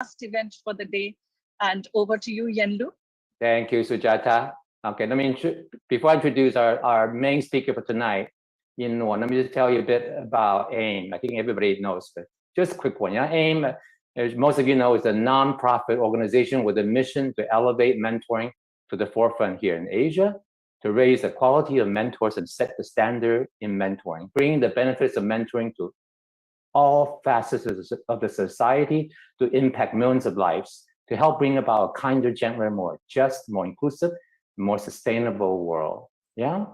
last event for the day. And over to you, Yenlu. Thank you, Sujata. Okay, before I introduce our main speaker for tonight, let me just tell you a bit about AIM. I think everybody knows, but just a quick one. AIM, as most of you know, is a non-profit organization with a mission to elevate mentoring to the forefront here in Asia, to raise the quality of mentors and set the standard in mentoring, bringing the benefits of mentoring to all facets of the society to impact millions of lives, to help bring about a kinder, gentler, more just, more inclusive, more sustainable world. Yeah.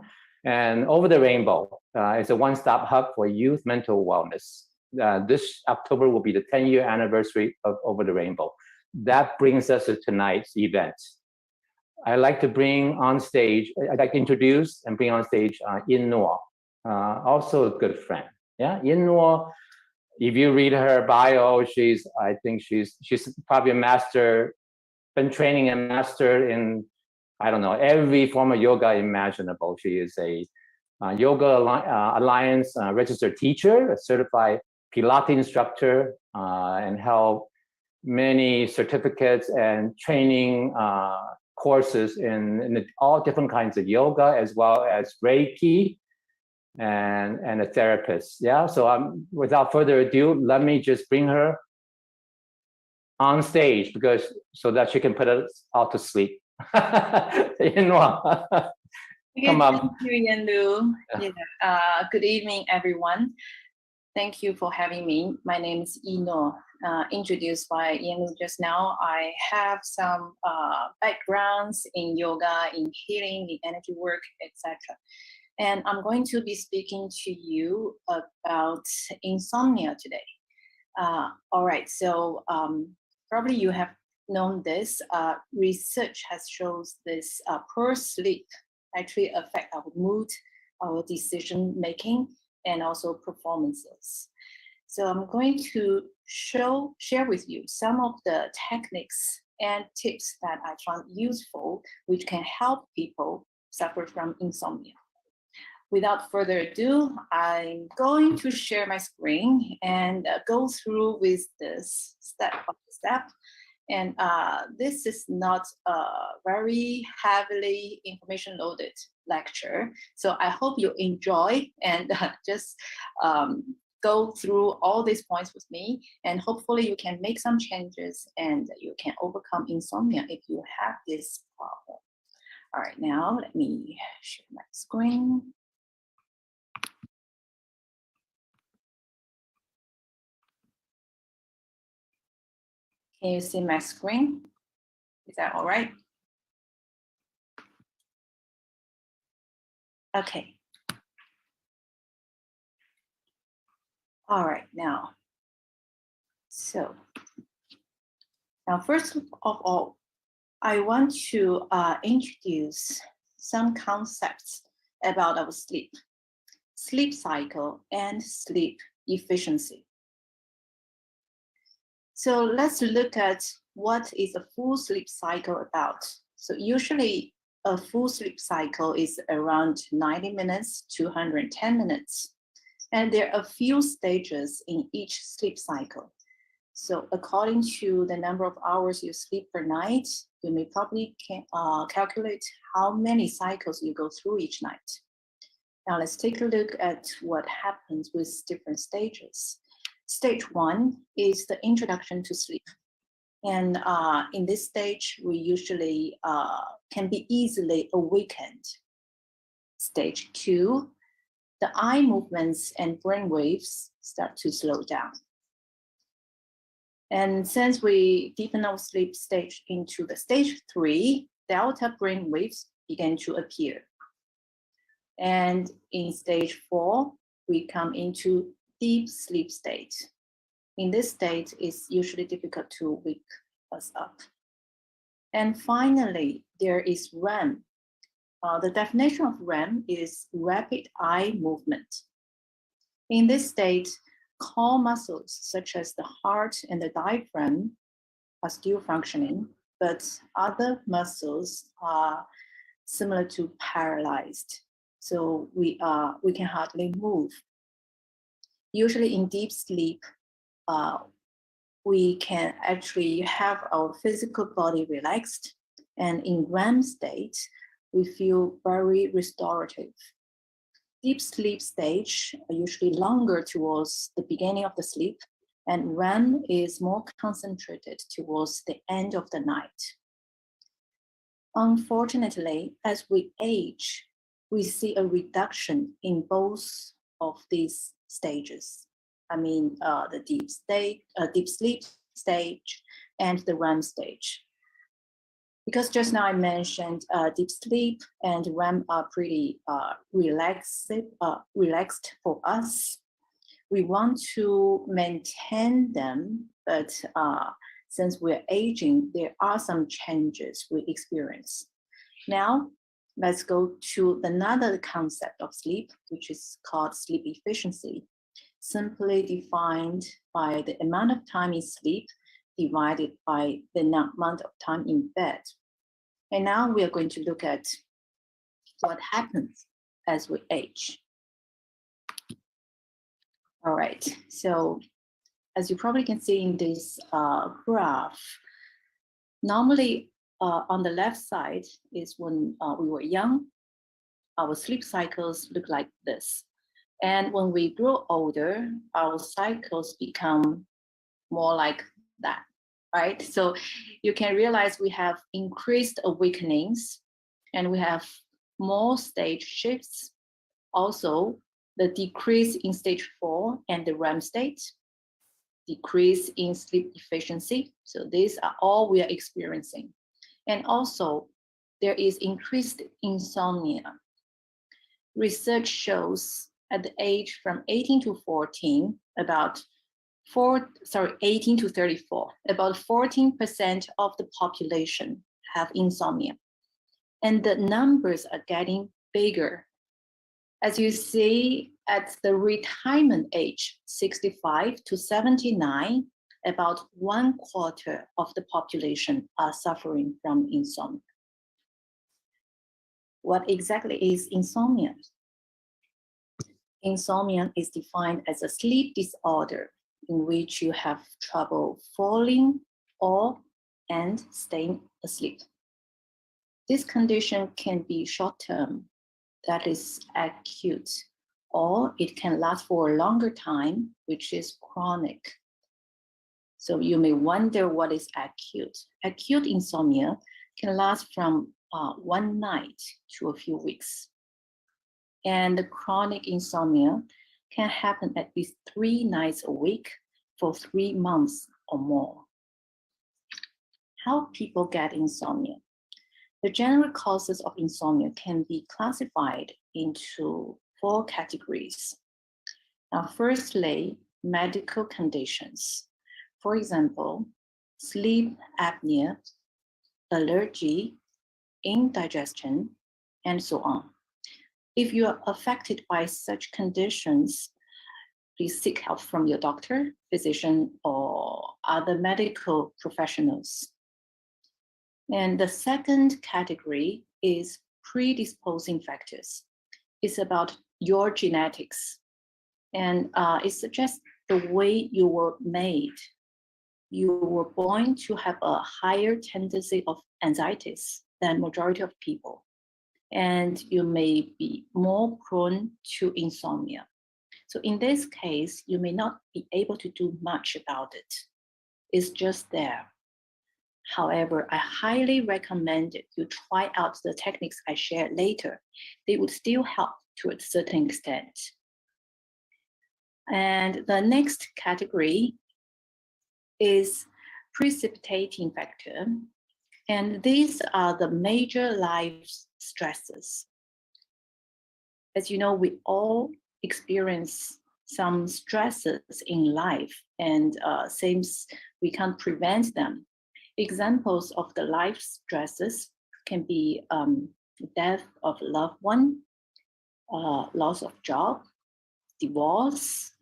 And Over the Rainbow is a one-stop hub for youth mental wellness. This October will be the 10-year anniversary of Over the Rainbow. That brings us to tonight's event. I'd like to introduce and bring on stage Innor, also a good friend. Yeah, Innor, if you read her bio, I think she's probably a master, been training a master in, I don't know, every form of yoga imaginable. She is a Yoga Alliance registered teacher, a certified Pilates instructor, and held many certificates and training courses in all different kinds of yoga, as well as Reiki and a therapist. Yeah, so without further ado, let me just bring her on stage so that she can put us all to sleep. Come on. Thank you, Yenlu. Good evening, everyone. Thank you for having me. My name is Innor. Introduced by Yenlu just now. I have some backgrounds in yoga, in healing, in energy work, etc. And I'm going to be speaking to you about insomnia today. All right, so probably you have known this. Research has shown this poor sleep actually affect our mood, our decision making, and also performances. So I'm going to share with you some of the techniques and tips that I found useful, which can help people suffer from insomnia. Without further ado, I'm going to share my screen and go through with this step by step. And this is not a very heavily information loaded lecture. So I hope you enjoy and just go through all these points with me, and hopefully you can make some changes and you can overcome insomnia if you have this problem. All right, now let me share my screen. Can you see my screen? Is that all right? Okay. All right, now. So, now first of all, I want to introduce some concepts about our sleep cycle, and sleep efficiency. So let's look at what is a full sleep cycle about. So usually a full sleep cycle is around 90 minutes to 110 minutes. And there are a few stages in each sleep cycle. So according to the number of hours you sleep per night, you may probably calculate how many cycles you go through each night. Now let's take a look at what happens with different stages. Stage 1 is the introduction to sleep. And in this stage, we usually can be easily awakened. Stage 2, the eye movements and brain waves start to slow down. And since we deepen our sleep stage into the stage 3, delta brain waves begin to appear. And in stage 4, we come into deep sleep state. In this state, it's usually difficult to wake us up. And finally, there is REM. The definition of REM is rapid eye movement. In this state, core muscles such as the heart and the diaphragm are still functioning, but other muscles are similar to paralyzed. So we can hardly move. Usually in deep sleep, we can actually have our physical body relaxed, and in REM state, we feel very restorative. Deep sleep stage are usually longer towards the beginning of the sleep, and REM is more concentrated towards the end of the night. Unfortunately, as we age, we see a reduction in both of these stages. I mean, the deep sleep stage and the REM stage. Because just now I mentioned deep sleep and REM are pretty relaxed for us. We want to maintain them, but since we're aging, there are some changes we experience. Now, let's go to another concept of sleep, which is called sleep efficiency, simply defined by the amount of time in sleep divided by the amount of time in bed. And now we are going to look at what happens as we age. All right, so as you probably can see in this graph, normally on the left side is when we were young, our sleep cycles look like this. And when we grow older, our cycles become more like that, right? So you can realize we have increased awakenings and we have more stage shifts. Also, the decrease in stage 4 and the REM state, decrease in sleep efficiency. So these are all we are experiencing. And also, there is increased insomnia. Research shows at the age from 18 to 14, 18 to 34, about 14% of the population have insomnia. And the numbers are getting bigger. As you see, at the retirement age, 65 to 79, about 1/4 of the population are suffering from insomnia. What exactly is insomnia? Insomnia is defined as a sleep disorder in which you have trouble falling and staying asleep. This condition can be short-term, that is acute, or it can last for a longer time, which is chronic. So you may wonder what is acute. Acute insomnia can last from one night to a few weeks. And the chronic insomnia can happen at least 3 nights a week for 3 months or more. How people get insomnia? The general causes of insomnia can be classified into 4 categories. Now, firstly, medical conditions. For example, sleep apnea, allergy, indigestion, and so on. If you are affected by such conditions, please seek help from your doctor, physician, or other medical professionals. And the second category is predisposing factors. It's about your genetics. And it suggests the way you were made. You were born to have a higher tendency of anxieties than majority of people. And you may be more prone to insomnia. So in this case, you may not be able to do much about it. It's just there. However, I highly recommend you try out the techniques I share later. They would still help to a certain extent. And the next category is precipitating factor. And these are the major life stresses. As you know, we all experience some stresses in life, and since we can't prevent them, examples of the life stresses can be death of a loved one, loss of job, divorce,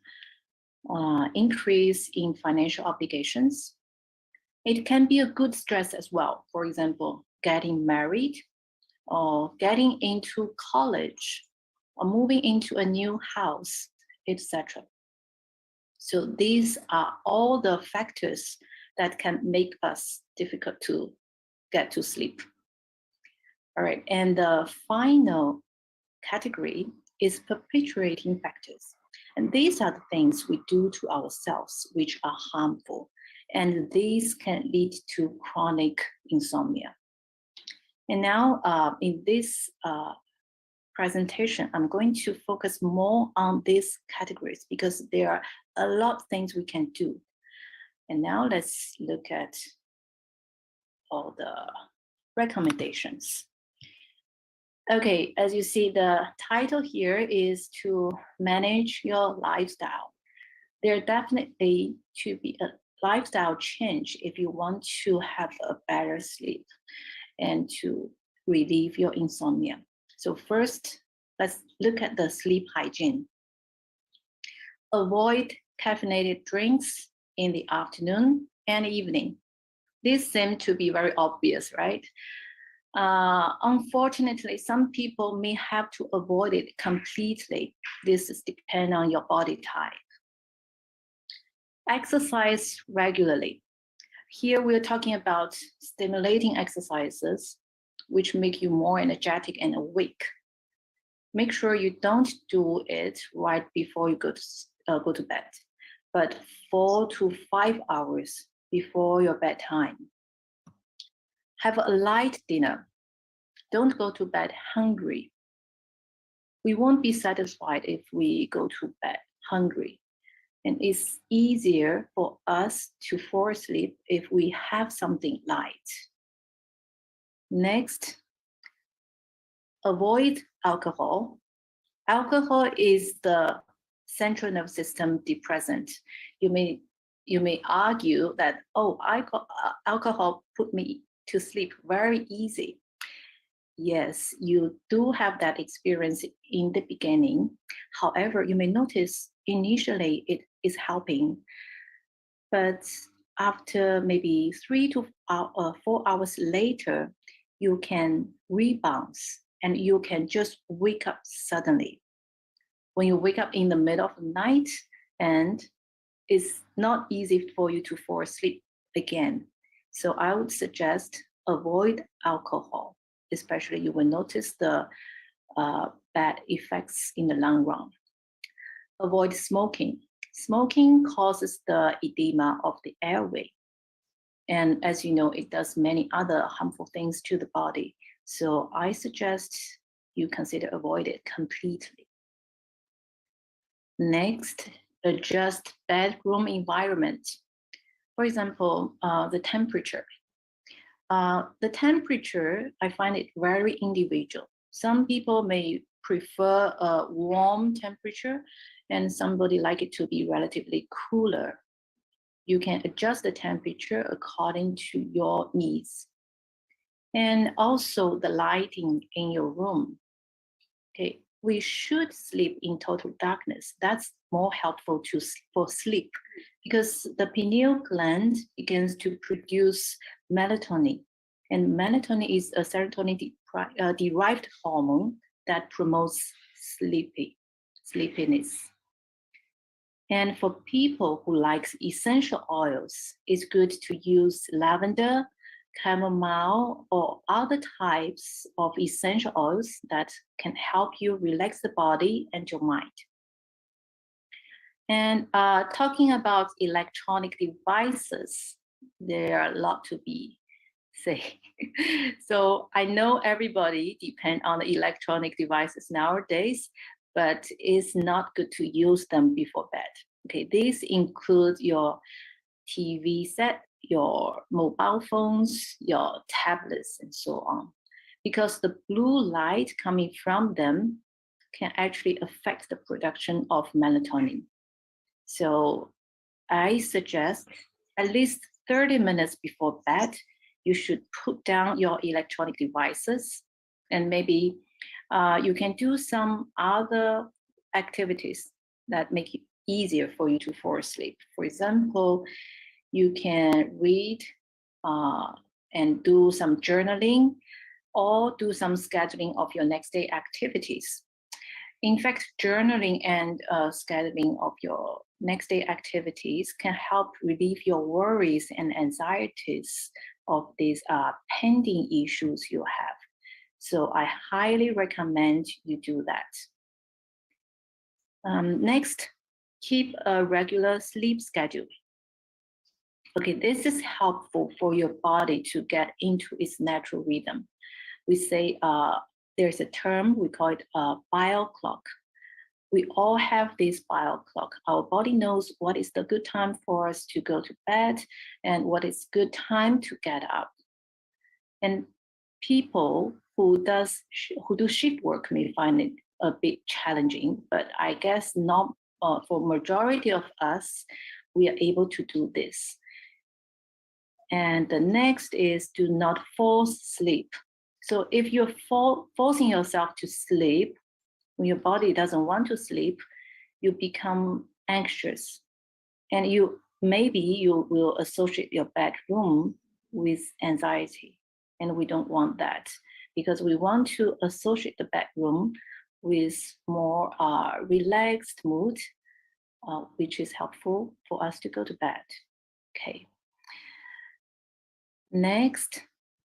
increase in financial obligations. It can be a good stress as well. For example, getting married, or getting into college, or moving into a new house, etc. So these are all the factors that can make us difficult to get to sleep. All right, and the final category is perpetuating factors. And these are the things we do to ourselves which are harmful. And these can lead to chronic insomnia. And now in this presentation, I'm going to focus more on these categories because there are a lot of things we can do. And now let's look at all the recommendations. Okay, as you see, the title here is to manage your lifestyle. There definitely to be a lifestyle change if you want to have a better sleep and to relieve your insomnia. So first, let's look at the sleep hygiene. Avoid caffeinated drinks in the afternoon and evening. This seems to be very obvious, right? Unfortunately, some people may have to avoid it completely. This is depend on your body type. Exercise regularly. Here we're talking about stimulating exercises which make you more energetic and awake. Make sure you don't do it right before you go to bed, but 4 to 5 hours before your bedtime. Have a light dinner. Don't go to bed hungry. We won't be satisfied if we go to bed hungry. And it's easier for us to fall asleep if we have something light. Next, avoid alcohol. Alcohol is the central nervous system depressant. You may argue that, oh, alcohol put me to sleep very easy. Yes, you do have that experience in the beginning. However, you may notice initially it is helping, but after maybe 3 to 4 hours later, you can rebound and you can just wake up suddenly. When you wake up in the middle of the night, and it's not easy for you to fall asleep again. So I would suggest avoid alcohol, especially you will notice the bad effects in the long run. Avoid smoking. Smoking causes the edema of the airway. And as you know, it does many other harmful things to the body. So I suggest you consider avoid it completely. Next, adjust bedroom environment. For example, the temperature. The temperature, I find it very individual. Some people may prefer a warm temperature and somebody like it to be relatively cooler. You can adjust the temperature according to your needs. And also the lighting in your room. Okay, we should sleep in total darkness. That's more helpful for sleep because the pineal gland begins to produce melatonin. And melatonin is a serotonin derived hormone that promotes sleepiness. And for people who like essential oils, it's good to use lavender, chamomile, or other types of essential oils that can help you relax the body and your mind. And talking about electronic devices, there are a lot to be said. So I know everybody depends on the electronic devices nowadays, but it's not good to use them before bed. Okay, these include your TV set, your mobile phones, your tablets, and so on. Because the blue light coming from them can actually affect the production of melatonin. So I suggest at least 30 minutes before bed, you should put down your electronic devices, and maybe you can do some other activities that make it easier for you to fall asleep. For example, you can read and do some journaling or do some scheduling of your next day activities. In fact, journaling and scheduling of your next day activities can help relieve your worries and anxieties of these pending issues you have. So I highly recommend you do that. Next, keep a regular sleep schedule. Okay, this is helpful for your body to get into its natural rhythm. We say there's a term, we call it a bio clock. We all have this bio clock. Our body knows what is the good time for us to go to bed and what is good time to get up. And people who do shift work may find it a bit challenging, but I guess not for majority of us, we are able to do this. And the next is do not force sleep. So if you're forcing yourself to sleep, when your body doesn't want to sleep, you become anxious. And maybe you will associate your bedroom with anxiety. And we don't want that because we want to associate the bedroom with more relaxed mood, which is helpful for us to go to bed. Okay. Next,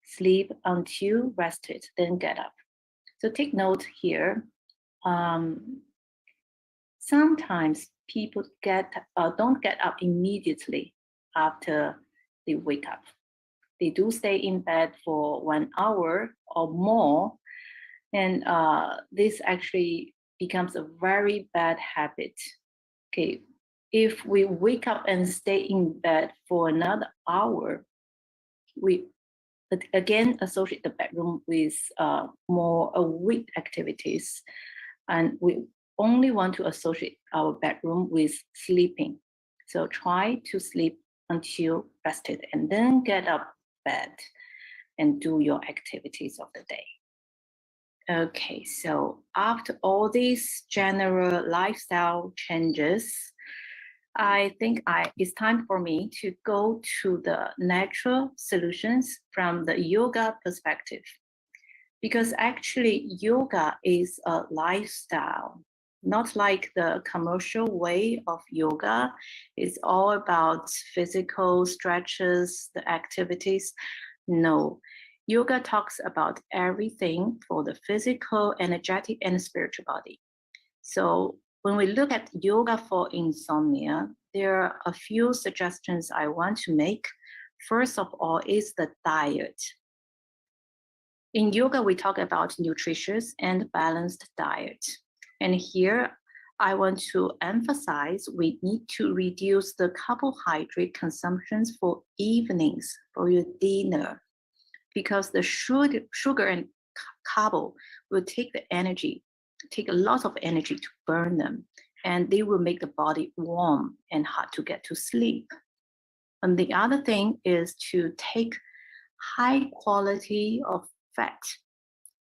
sleep until rested, then get up. So take note here. Sometimes people don't get up immediately after they wake up. They do stay in bed for 1 hour or more, and this actually becomes a very bad habit. Okay, if we wake up and stay in bed for another hour, we again associate the bedroom with more awake activities, and we only want to associate our bedroom with sleeping. So try to sleep until rested and then get up bed and do your activities of the day. Okay, so after all these general lifestyle changes, I think it's time for me to go to the natural solutions from the yoga perspective. Because actually yoga is a lifestyle, not like the commercial way of yoga. It's all about physical stretches, the activities. No, yoga talks about everything for the physical, energetic, and spiritual body. So when we look at yoga for insomnia, there are a few suggestions I want to make. First of all is the diet. In yoga, we talk about nutritious and balanced diet. And here, I want to emphasize we need to reduce the carbohydrate consumptions for evenings, for your dinner, because the sugar and carbo will take a lot of energy to burn them, and they will make the body warm and hard to get to sleep. And the other thing is to take high quality of fat.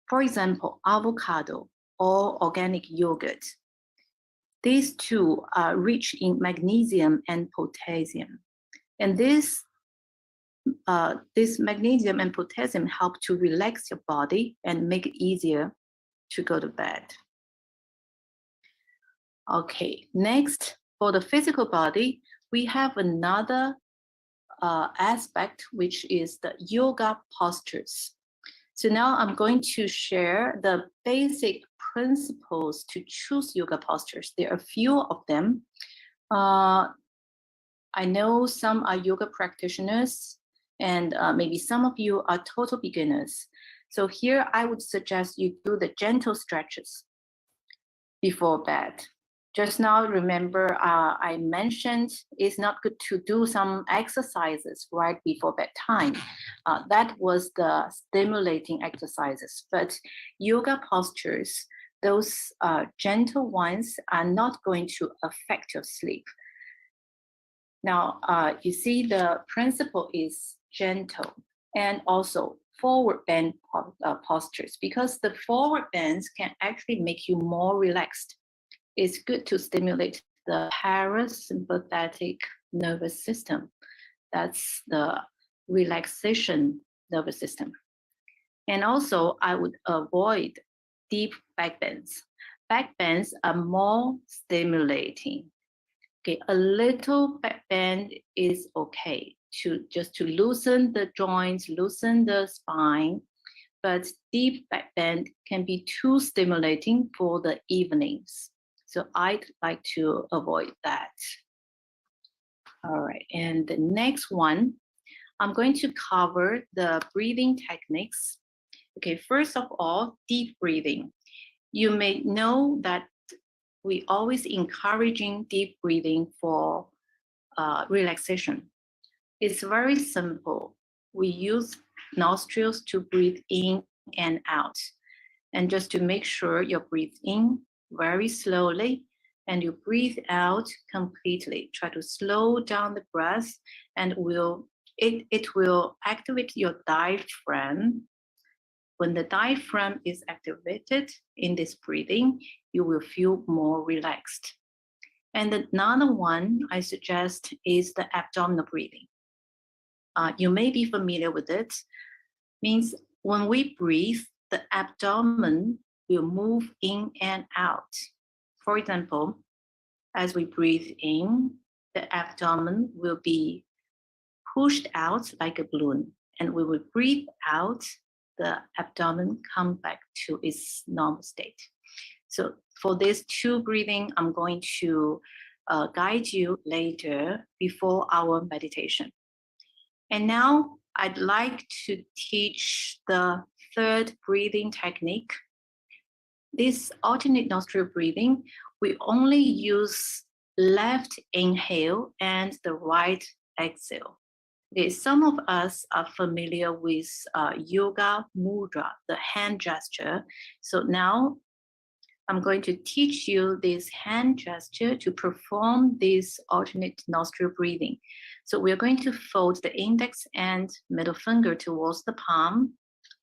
For example, avocado or organic yogurt. These two are rich in magnesium and potassium. And this magnesium and potassium help to relax your body and make it easier to go to bed. Okay, next, for the physical body, we have another aspect, which is the yoga postures. So now I'm going to share the basic principles to choose yoga postures. There are a few of them. I know some are yoga practitioners, and maybe some of you are total beginners. So here I would suggest you do the gentle stretches before bed. Just now, remember, I mentioned it's not good to do some exercises right before bedtime. That was the stimulating exercises. But yoga postures, those gentle ones, are not going to affect your sleep. Now, you see the principle is gentle and also forward bend postures, because the forward bends can actually make you more relaxed. It's good to stimulate the parasympathetic nervous system. That's the relaxation nervous system. And also, I would avoid deep back bends. Back bends are more stimulating. Okay, a little back bend is okay just to loosen the joints, loosen the spine, but deep back bend can be too stimulating for the evenings. So I'd like to avoid that. All right, and the next one, I'm going to cover the breathing techniques. Okay, first of all, deep breathing. You may know that we always encouraging deep breathing for relaxation. It's very simple. We use nostrils to breathe in and out. And just to make sure you breathe in very slowly and you breathe out completely. Try to slow down the breath and it will activate your diaphragm. When the diaphragm is activated in this breathing, you will feel more relaxed. And another one I suggest is the abdominal breathing. You may be familiar with it. Means when we breathe, the abdomen will move in and out. For example, as we breathe in, the abdomen will be pushed out like a balloon, and we will breathe out, the abdomen come back to its normal state. So for these two breathing, I'm going to guide you later before our meditation. And now I'd like to teach the third breathing technique. This alternate nostril breathing, we only use left inhale and the right exhale. Okay, some of us are familiar with yoga mudra, the hand gesture. So now I'm going to teach you this hand gesture to perform this alternate nostril breathing. So we're going to fold the index and middle finger towards the palm.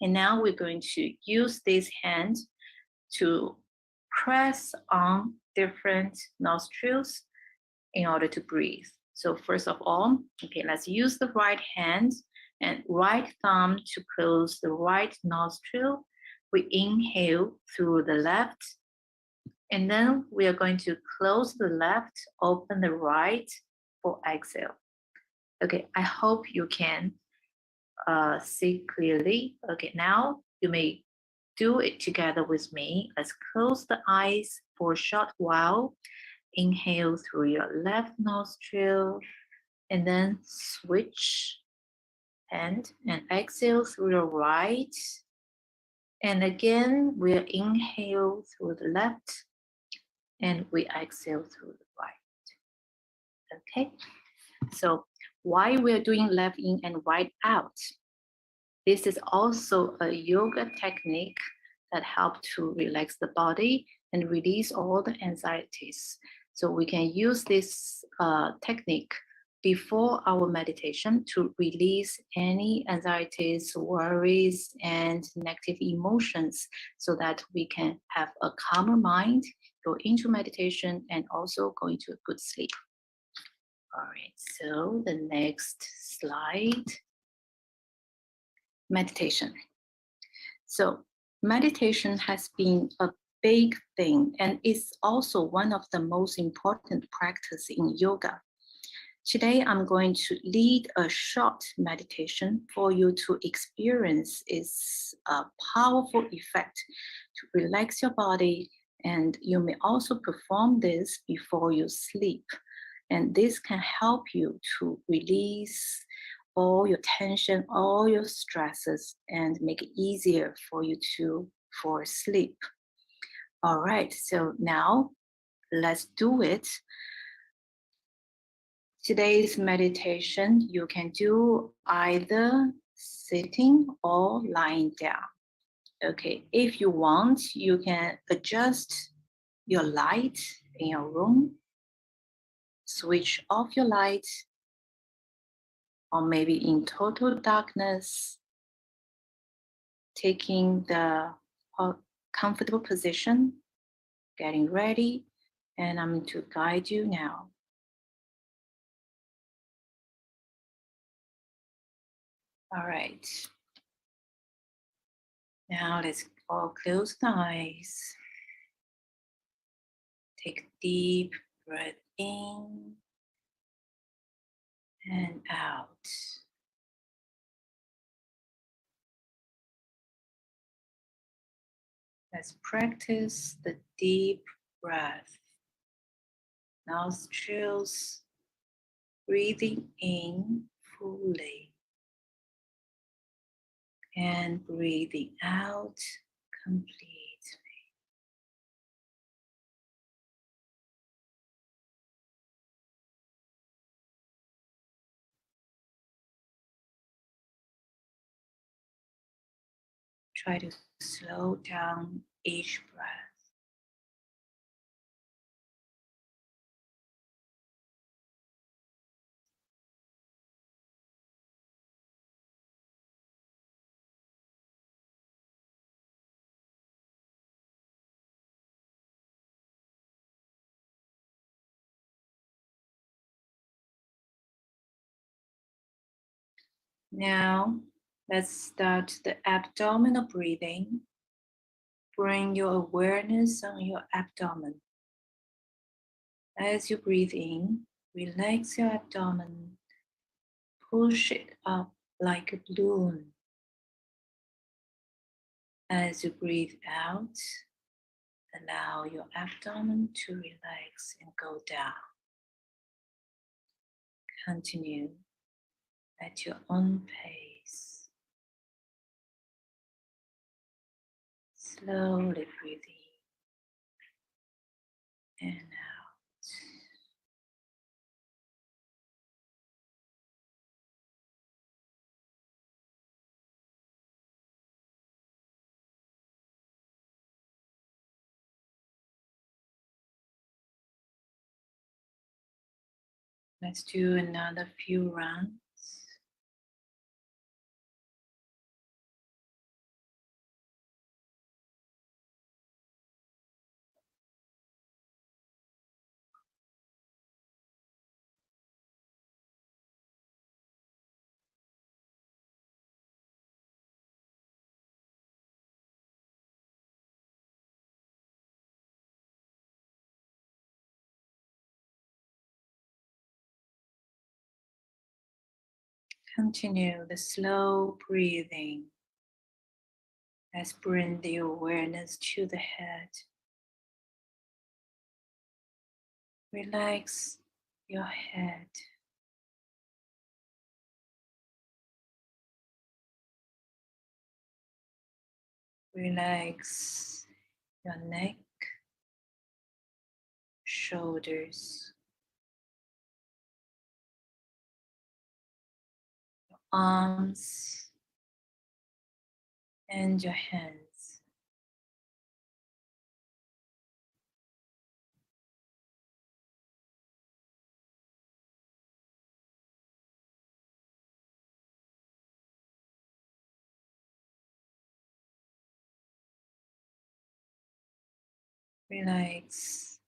And now we're going to use this hand to press on different nostrils in order to breathe. So first of all, okay, let's use the right hand and right thumb to close the right nostril. We inhale through the left, and then we are going to close the left, open the right for exhale. Okay, I hope you can see clearly. Okay, now you may do it together with me. Let's close the eyes for a short while. Inhale through your left nostril and then switch hand and exhale through your right. And again, we'll inhale through the left and we exhale through the right. Okay, so while we're doing left in and right out, this is also a yoga technique that helps to relax the body and release all the anxieties. So we can use this technique before our meditation to release any anxieties, worries, and negative emotions so that we can have a calmer mind, go into meditation, and also go into a good sleep. All right, so the next slide. Meditation. So meditation has been a big thing and is also one of the most important practices in yoga. Today, I'm going to lead a short meditation for you to experience its powerful effect to relax your body, and you may also perform this before you sleep. And this can help you to release all your tension, all your stresses, and make it easier for you to fall asleep. All right, so now let's do it. Today's meditation, you can do either sitting or lying down. Okay, if you want, you can adjust your light in your room, switch off your light, or maybe in total darkness, taking the comfortable position, getting ready, and I'm going to guide you now. All right. Now let's all close the eyes. Take a deep Breathe in and out. Let's practice the deep breath. Nostrils breathing in fully and breathing out completely. Try to slow down each breath. Now, let's start the abdominal breathing. Bring your awareness on your abdomen. As you breathe in, relax your abdomen. Push it up like a balloon. As you breathe out, allow your abdomen to relax and go down. Continue at your own pace. Slowly breathe in and out. Let's do another few rounds. Continue the slow breathing. Let's bring the awareness to the head. Relax your head. Relax your neck, shoulders, arms, and your hands. Relax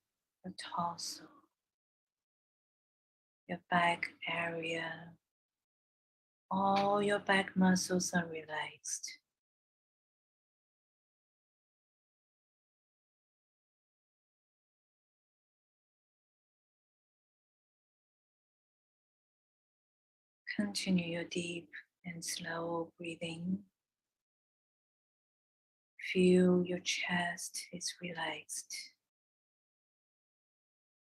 your torso, your back area. All your back muscles are relaxed. Continue your deep and slow breathing. Feel your chest is relaxed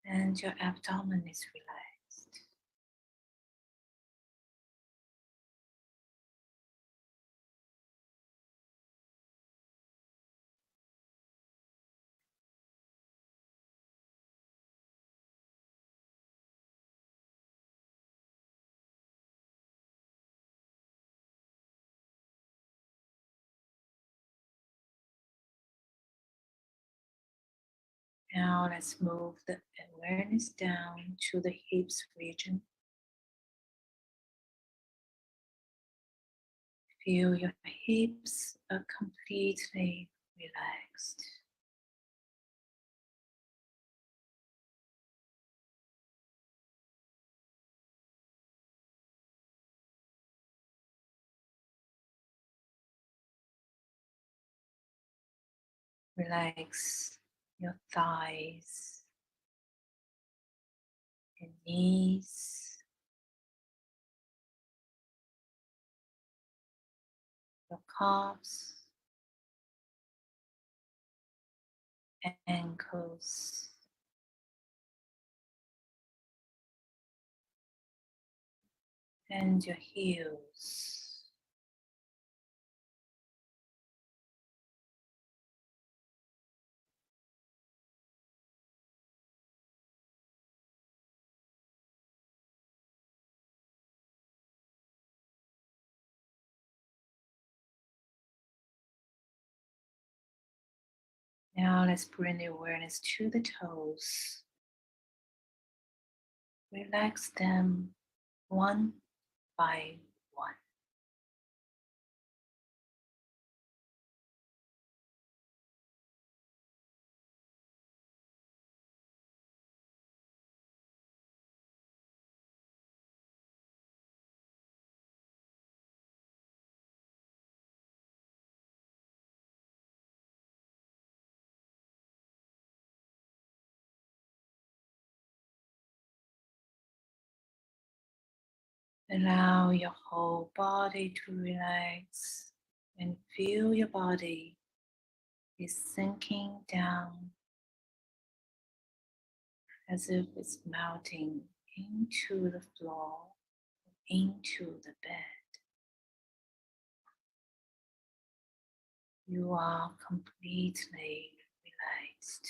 and your abdomen is relaxed. Now let's move the awareness down to the hips region. Feel your hips are completely relaxed. Relax your thighs, your knees, your calves, ankles, and your heels. Now let's bring the awareness to the toes. Relax them one by one. Allow your whole body to relax and feel your body is sinking down as if it's melting into the floor, into the bed. You are completely relaxed.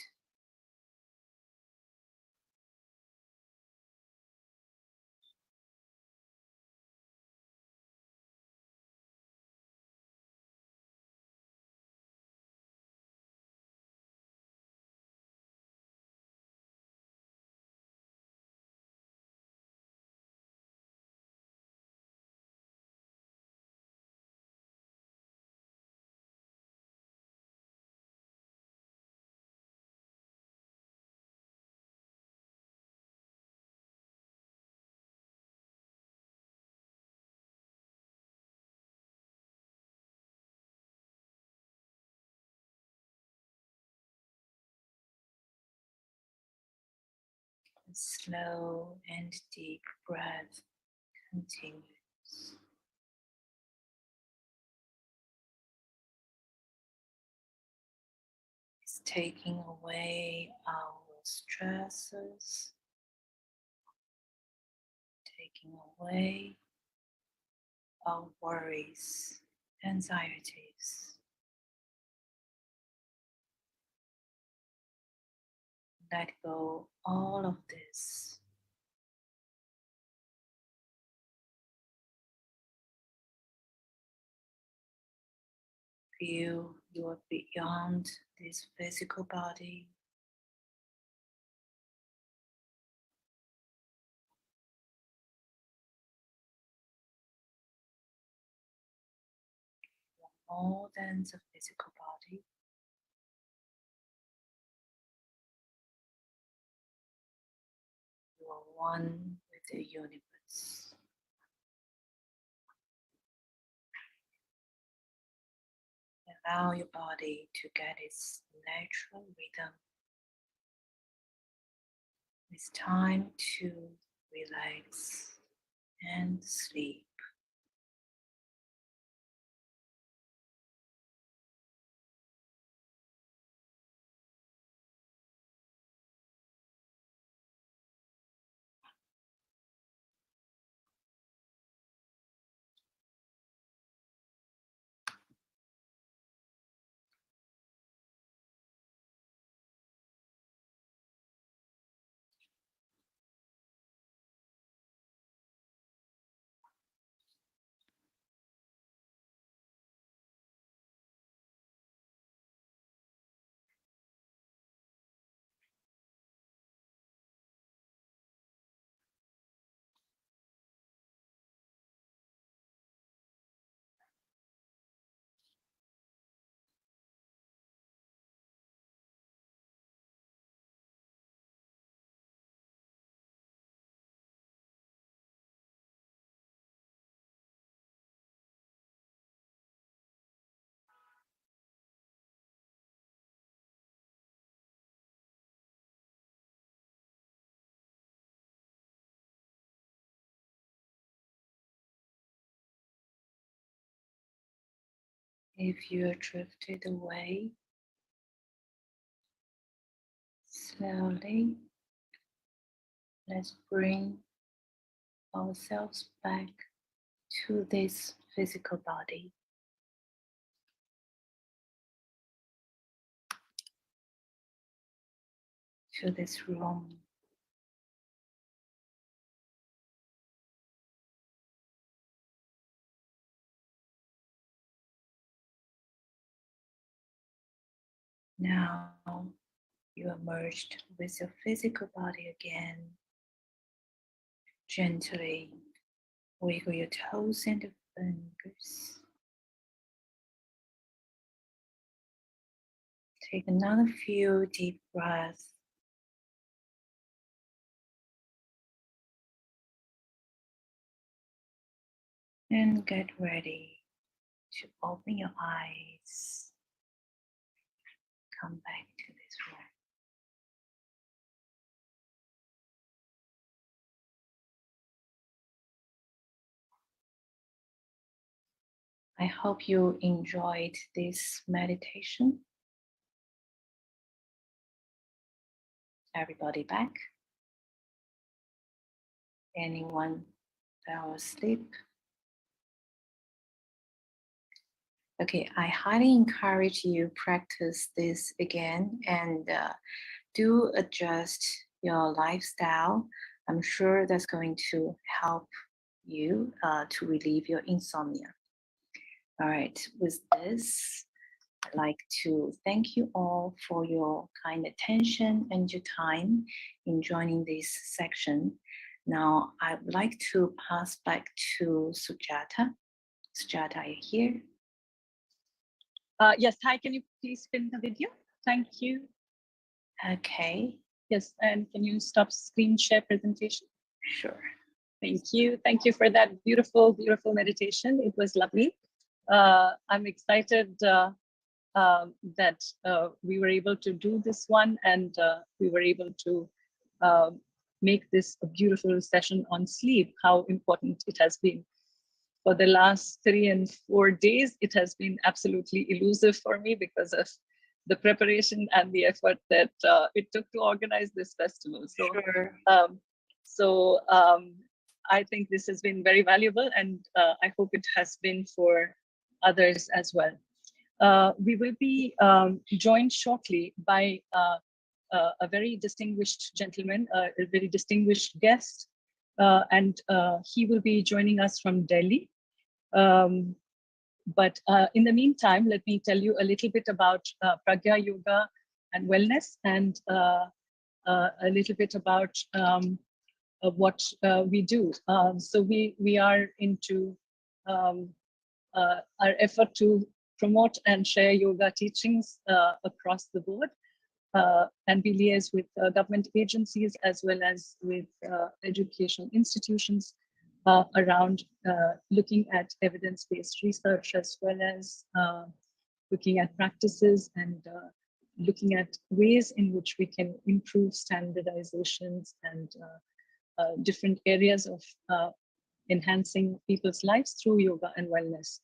A slow and deep breath continues. It's taking away our stresses, taking away our worries, anxieties. Let go all of this. Feel you are beyond this physical body. More than the physical body. You are one with the universe. Allow your body to get its natural rhythm. It's time to relax and sleep. If you are drifted away, slowly, let's bring ourselves back to this physical body. To this room. Now you are merged with your physical body again. Gently wiggle your toes and fingers. Take another few deep breaths. And get ready to open your eyes. Come back to this room. I hope you enjoyed this meditation. Everybody back? Anyone fell asleep? Okay, I highly encourage you practice this again and do adjust your lifestyle. I'm sure that's going to help you to relieve your insomnia. All right, with this, I'd like to thank you all for your kind attention and your time in joining this section. Now, I would like to pass back to Sujata. Sujata, are you here? Yes, hi, can you please spin the video? Thank you. Okay. Yes, and can you stop screen share presentation? Sure. Thank you. Thank you for that beautiful, beautiful meditation. It was lovely. I'm excited that we were able to do this one and we were able to make this a beautiful session on sleep, how important it has been. For the last 3 and 4 days, it has been absolutely elusive for me because of the preparation and the effort that it took to organize this festival. So, Sure. I think this has been very valuable, and I hope it has been for others as well. We will be joined shortly by a very distinguished gentleman, a very distinguished guest, and he will be joining us from Delhi. But in the meantime, let me tell you a little bit about Pragya Yoga and Wellness, and a little bit about what we do. So we are into our effort to promote and share yoga teachings across the board. And we liaise with government agencies as well as with educational institutions around looking at evidence-based research, as well as looking at practices and looking at ways in which we can improve standardizations and different areas of enhancing people's lives through yoga and wellness.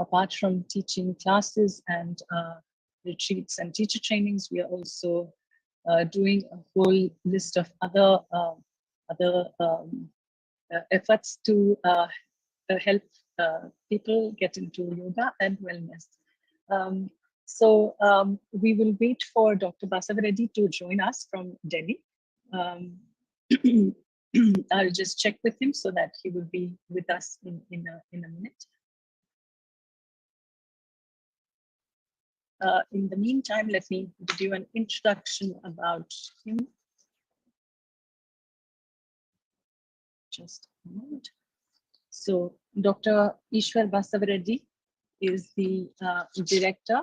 Apart from teaching classes and retreats and teacher trainings, we are also doing a whole list of other efforts to help people get into yoga and wellness. We will wait for Dr. Basavareddy to join us from Delhi. I'll just check with him so that he will be with us in a minute. In the meantime, let me do an introduction about him. Just a moment. So Dr. Ishwar Basavareddy is the director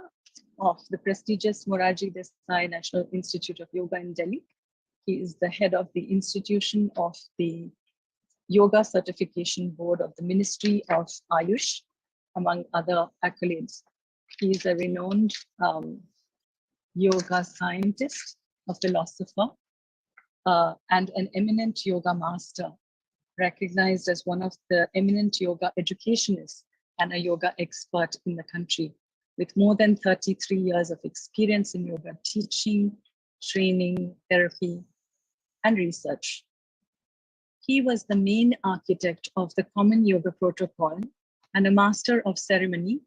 of the prestigious Morarji Desai National Institute of Yoga in Delhi. He is the head of the institution of the Yoga Certification Board of the Ministry of Ayush, among other accolades. He is a renowned yoga scientist, a philosopher, and an eminent yoga master, recognized as one of the eminent yoga educationists and a yoga expert in the country, with more than 33 years of experience in yoga teaching, training, therapy, and research. He was the main architect of the Common Yoga Protocol and a master of ceremony,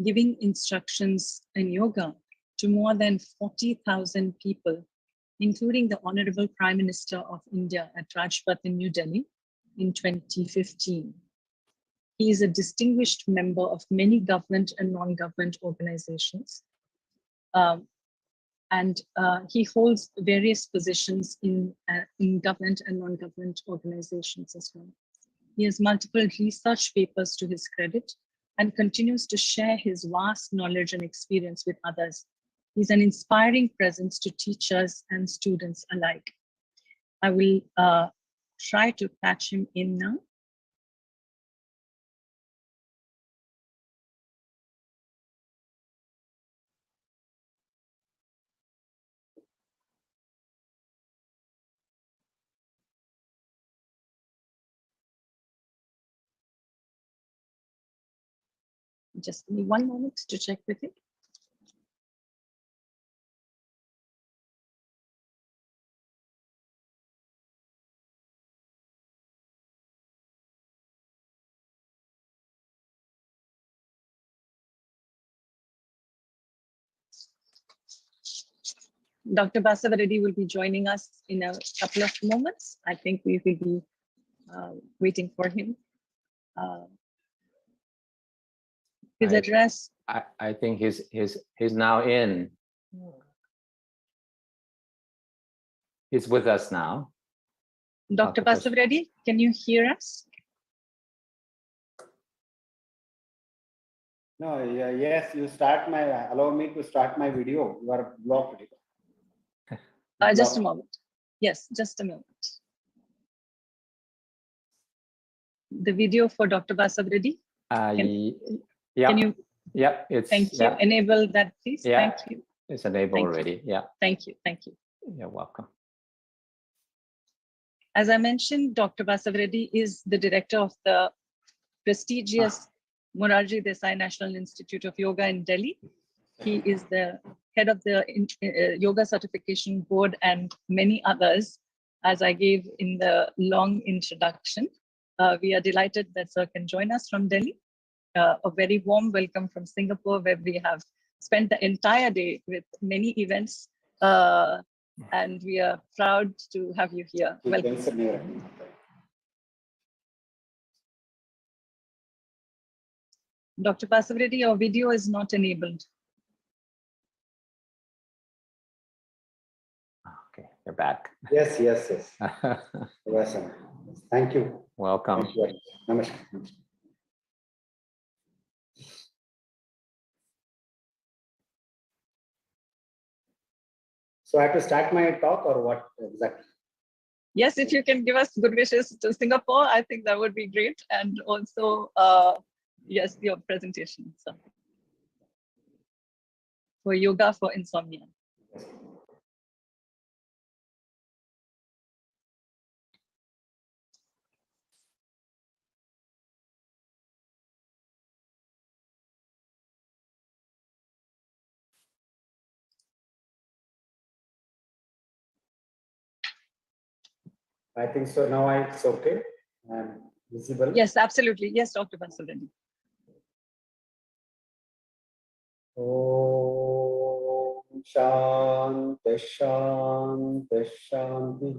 giving instructions in yoga to more than 40,000 people, including the Honorable Prime Minister of India at Rajpath in New Delhi in 2015. He is a distinguished member of many government and non-government organizations. He holds various positions in government and non-government organizations as well. He has multiple research papers to his credit and continues to share his vast knowledge and experience with others. He's an inspiring presence to teachers and students alike. I will try to patch him in now. Just give me one moment to check with it. Dr. Basava Reddy will be joining us in a couple of moments. I think we will be waiting for him. His address. I think he's now in. He's with us now. Dr. Basava Reddy, can you hear us? No, yes, allow me to start my video. You are blocked. Just a moment. Yes, just a moment. The video for Dr. Basava Reddy. Yeah. Can you? Yeah, it's. Thank you. Yeah. Enable that, please. Yeah. Thank you. It's enabled already. Yeah. Thank you. Thank you. You're welcome. As I mentioned, Dr. Basava Reddy is the director of the prestigious Morarji Desai National Institute of Yoga in Delhi. He is the head of the Yoga Certification Board and many others, as I gave in the long introduction. We are delighted that Sir can join us from Delhi. A very warm welcome from Singapore, where we have spent the entire day with many events. And we are proud to have you here. Welcome. Dr. Basava Reddy, your video is not enabled. Okay, you're back. Yes. Awesome. Thank you. Welcome. Thank you. Namaskar. So I have to start my talk or what exactly? Yes, if you can give us good wishes to Singapore, I think that would be great. And also, yes, your presentation. So, for yoga for insomnia. I think so. Now it's okay and visible. Yes, absolutely. Yes, Dr. Basava Reddy. Om Shanti Shanti Shanti.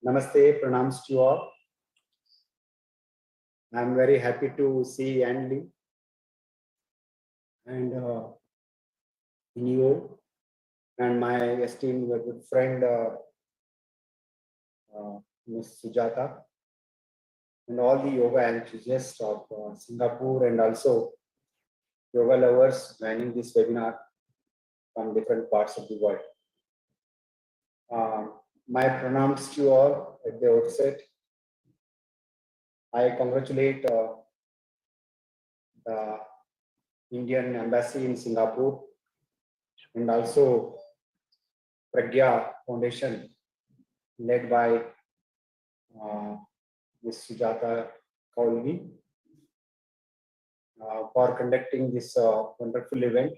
Namaste, pranams to you all. I'm very happy to see Andy and you and my esteemed good friend Ms. Sujata and all the yoga enthusiasts of Singapore and also yoga lovers joining this webinar from different parts of the world. My pranams to you all at the outset. I congratulate the Indian Embassy in Singapore and also Pragya Foundation led by Ms. Sujata Kaulvi for conducting this wonderful event.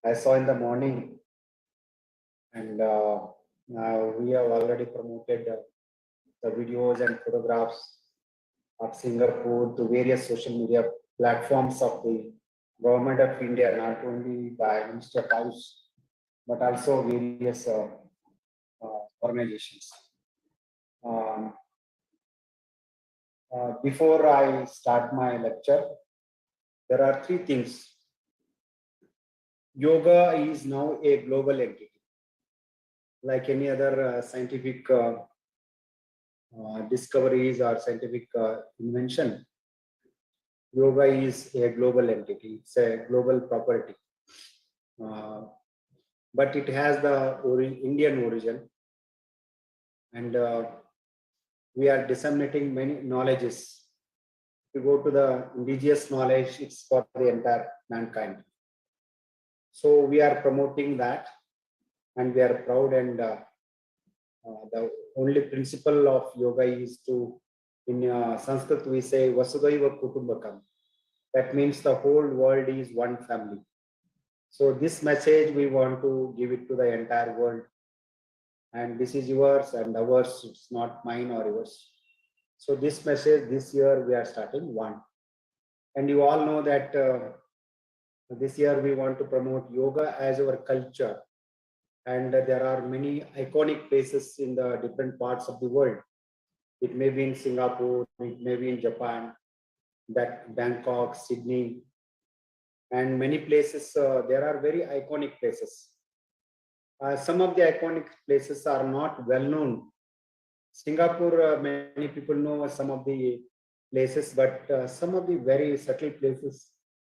I saw in the morning, and we have already promoted the videos and photographs of Singapore to various social media platforms of the Government of India, not only by Ministry of Ayush, but also various organizations. Before I start my lecture, there are three things. Yoga is now a global entity. Like any other scientific discoveries or scientific invention, yoga is a global entity. It's a global property. But it has the Indian origin, and we are disseminating many knowledges. If you go to the indigenous knowledge, it's for the entire mankind. So we are promoting that, and we are proud. And the only principle of yoga is to, in Sanskrit we say Vasudhaiva Kutumbakam. That means the whole world is one family. So this message we want to give it to the entire world. And this is yours and ours, it's not mine or yours. So this message this year we are starting one. And you all know that this year we want to promote yoga as our culture. And there are many iconic places in the different parts of the world. It may be in Singapore, it may be in Japan, Bangkok, Sydney, and many places. There are very iconic places. Some of the iconic places are not well known. Singapore, many people know some of the places, but some of the very subtle places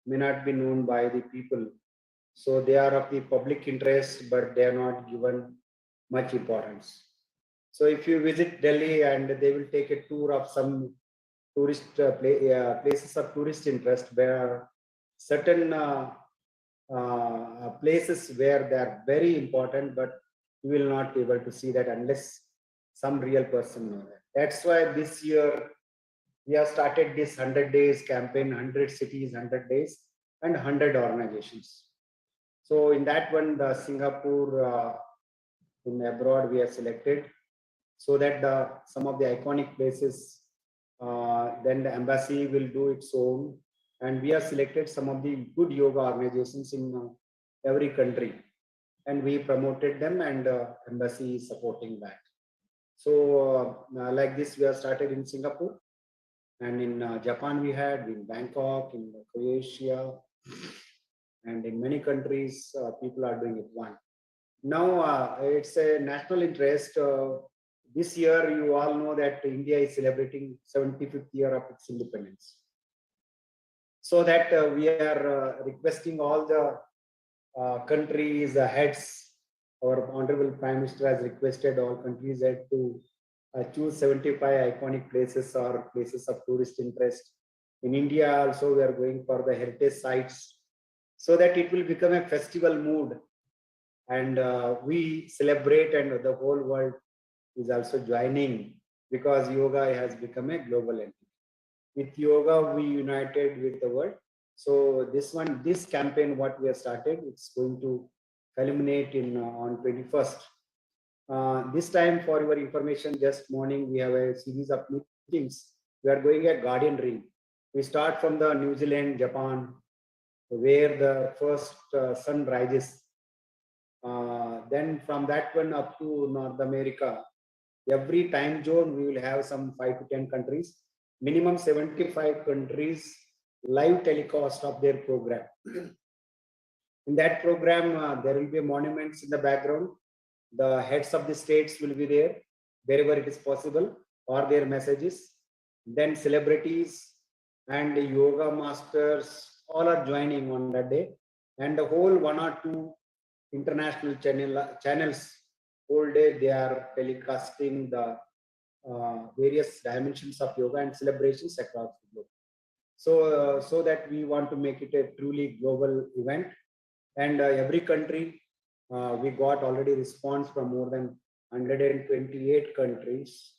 may not be known by the people. So they are of the public interest, but they are not given much importance. So if you visit Delhi and they will take a tour of some tourist places of tourist interest, where are certain places where they are very important, but you will not be able to see that unless some real person know that. That's why this year we have started this 100 days campaign, 100 cities, 100 days, and 100 organizations. So in that one, the Singapore in abroad we have selected, so that some of the iconic places, then the embassy will do its own, and we have selected some of the good yoga organizations in every country, and we promoted them, and embassy is supporting that. So like this, we have started in Singapore, and in Japan we had, in Bangkok, in Croatia, and in many countries people are doing it one. Now it's a national interest. This year, you all know that India is celebrating 75th year of its independence. So that we are requesting all the countries' heads, our Honorable Prime Minister has requested all countries' heads to choose 75 iconic places or places of tourist interest. In India also, we are going for the heritage sites, so that it will become a festival mood, and we celebrate, and the whole world is also joining, because yoga has become a global entity. With yoga, we united with the world. So this campaign, what we have started, it's going to culminate in on 21st. This time, for your information, just morning we have a series of meetings. We are going a guardian ring. We start from the New Zealand, Japan, where the first sun rises. Then from that one up to North America, every time zone we will have some 5 to 10 countries, minimum 75 countries live telecast of their program. In that program, there will be monuments in the background. The heads of the states will be there wherever it is possible, or their messages. Then celebrities and yoga masters all are joining on that day, and the whole 1 or 2 international channels whole day they are telecasting the various dimensions of yoga and celebrations across the globe. So so that we want to make it a truly global event, and every country we got already response from more than 128 countries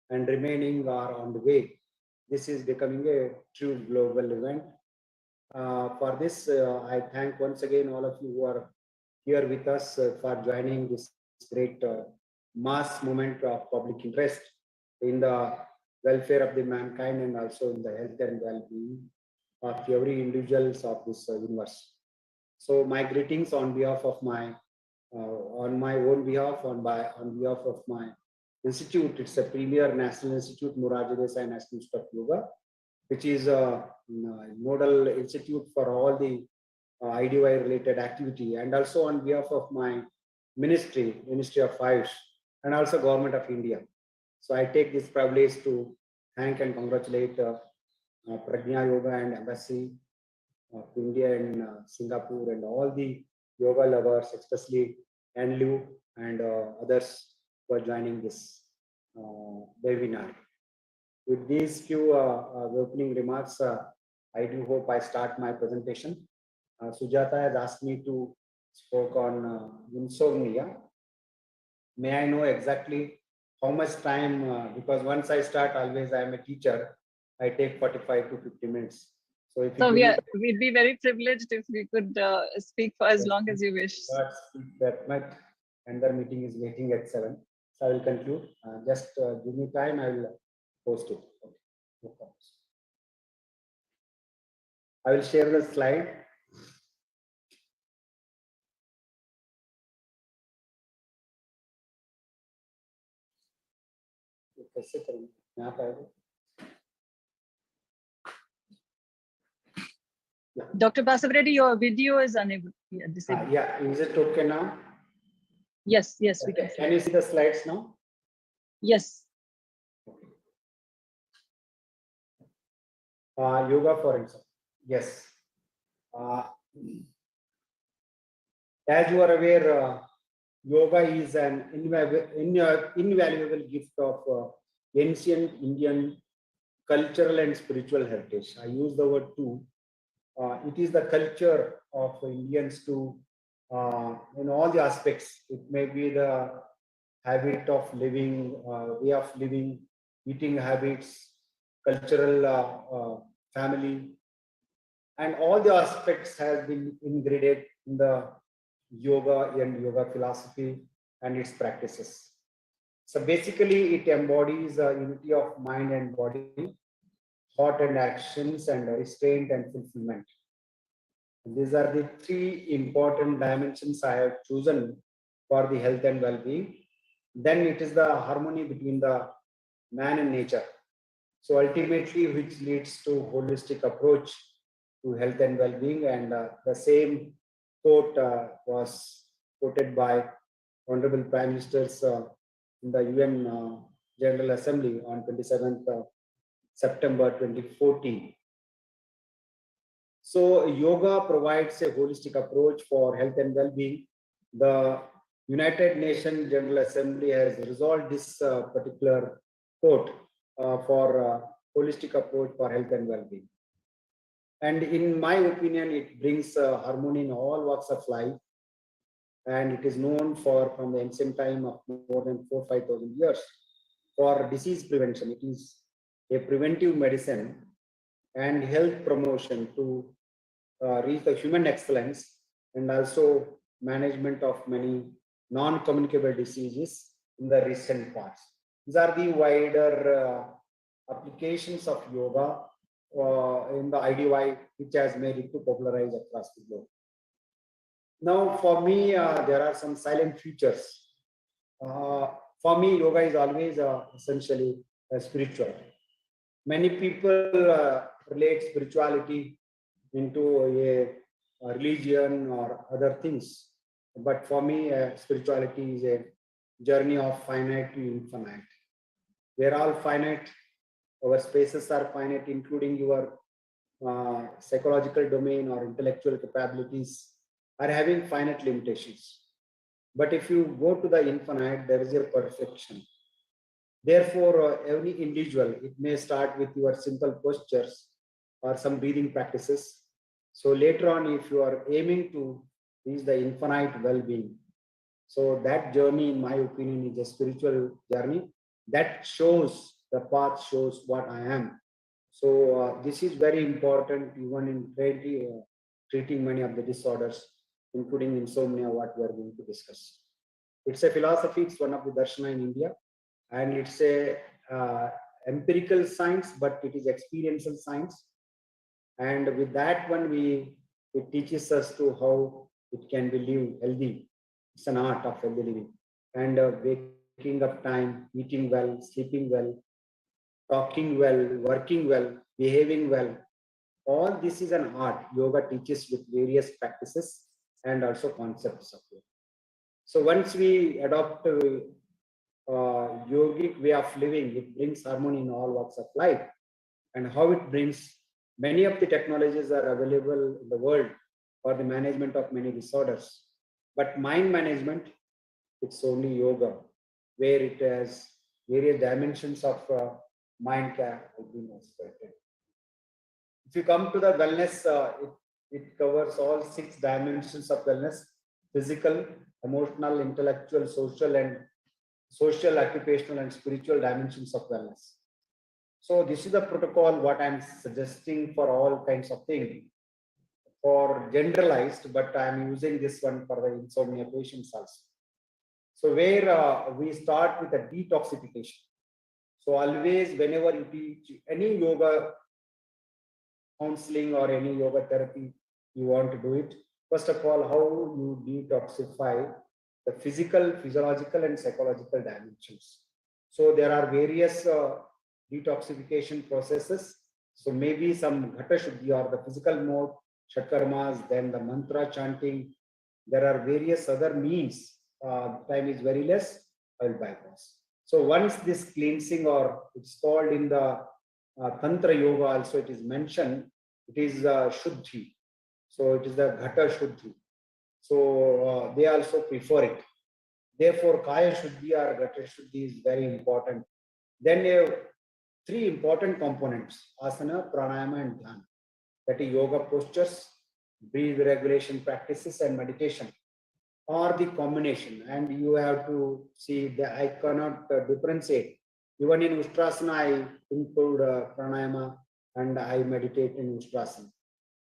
and remaining are on the way. This is becoming a true global event. For this, I thank once again all of you who are here with us for joining this great mass movement of public interest in the welfare of the mankind and also in the health and well-being of every individuals of this universe. So my greetings on behalf of my, on my own behalf, on behalf of my institute. It's a premier national institute, Morarji Desai National Institute of Yoga, which is a nodal institute for all the IDY related activity, and also on behalf of my Ministry of Ayush, and also Government of India. So I take this privilege to thank and congratulate Prajna Yoga and Embassy of India in Singapore and all the yoga lovers, especially Anlu and others who are joining this webinar. With these few opening remarks, I do hope I start my presentation. Sujata has asked me to speak on insomnia. May I know exactly how much time, because once I start, always I am a teacher, I take 45 to 50 minutes. So if you we'd be very privileged if we could speak for as long as you wish. Speak that much, and the meeting is waiting at 7. So I will conclude. Just give me time, I will post it. Okay. No problems. I will share the slide. Dr. Basavreddy, your video is unable. Yeah, is it okay now? Yes, yes, we can. Can you see the slides now? Yes. Yoga for instance. Yes. As you are aware, yoga is an invaluable gift of ancient Indian cultural and spiritual heritage. I use the word too. It is the culture of Indians to, in all the aspects. It may be the habit of living, way of living, eating habits, cultural family, and all the aspects have been integrated in the yoga and yoga philosophy and its practices. So basically, it embodies a unity of mind and body, thought and actions, and restraint and fulfillment. These are the 3 important dimensions I have chosen for the health and well-being. Then it is the harmony between the man and nature. So ultimately, which leads to holistic approach to health and well-being. And the same quote was quoted by Honorable Prime Ministers in the UN General Assembly on 27th September 2014. So yoga provides a holistic approach for health and well-being. The United Nations General Assembly has resolved this particular quote for holistic approach for health and well-being. And in my opinion, it brings harmony in all walks of life. And it is known for, from the ancient time of more than 4,000–5,000 years, for disease prevention. It is a preventive medicine and health promotion to reach the human excellence, and also management of many non-communicable diseases in the recent past. These are the wider applications of yoga in the IDY, which has made it to popularize across the globe. Now, for me, there are some silent features. For me, yoga is always essentially spiritual. Many people relate spirituality into a religion or other things. But for me, spirituality is a journey of finite to infinite. We're all finite. Our spaces are finite, including your psychological domain or intellectual capabilities are having finite limitations. But if you go to the infinite, there is a perfection. Therefore, every individual, it may start with your simple postures or some breathing practices. So later on, if you are aiming to reach the infinite well-being, So that journey, in my opinion, is a spiritual journey that shows the path, shows what I am. So this is very important even in treating many of the disorders, including insomnia, what we are going to discuss. It's a philosophy, it's one of the darshana in India, and it's a empirical science, but it is experiential science. And with that one, it teaches us to how it can be lived healthy. It's an art of healthy living. And waking up time, eating well, sleeping well, talking well, working well, behaving well. All this is an art. Yoga teaches with various practices and also concepts of it. So once we adopt yogic way of living, it brings harmony in all walks of life. And how it brings, many of the technologies are available in the world for the management of many disorders. But mind management, it's only yoga, where it has various dimensions of mind care. If you come to the wellness, it covers all 6 dimensions of wellness: physical, emotional, intellectual, social, occupational, and spiritual dimensions of wellness. So this is the protocol what I'm suggesting for all kinds of things, for generalized, but I'm using this one for the insomnia patients also. So where we start with a detoxification. So always whenever you teach any yoga counseling or any yoga therapy, you want to do it. First of all, how you detoxify the physical, physiological, and psychological dimensions. So there are various detoxification processes. So maybe some ghata shuddhi or the physical mode, chakarmas, then the mantra chanting. There are various other means. Time is very less, I will bypass. So once this cleansing, or it's called in the Tantra Yoga also, it is mentioned, it is Shuddhi. So it is the Ghata Shuddhi. So they also prefer it. Therefore, Kaya Shuddhi or Ghata Shuddhi is very important. Then you have 3 important components: asana, pranayama, and dhyana. That is yoga postures, breathe regulation practices, and meditation, or the combination. And you have to see that I cannot differentiate. Even in Ustrasana, I include pranayama and I meditate in Ustrasana.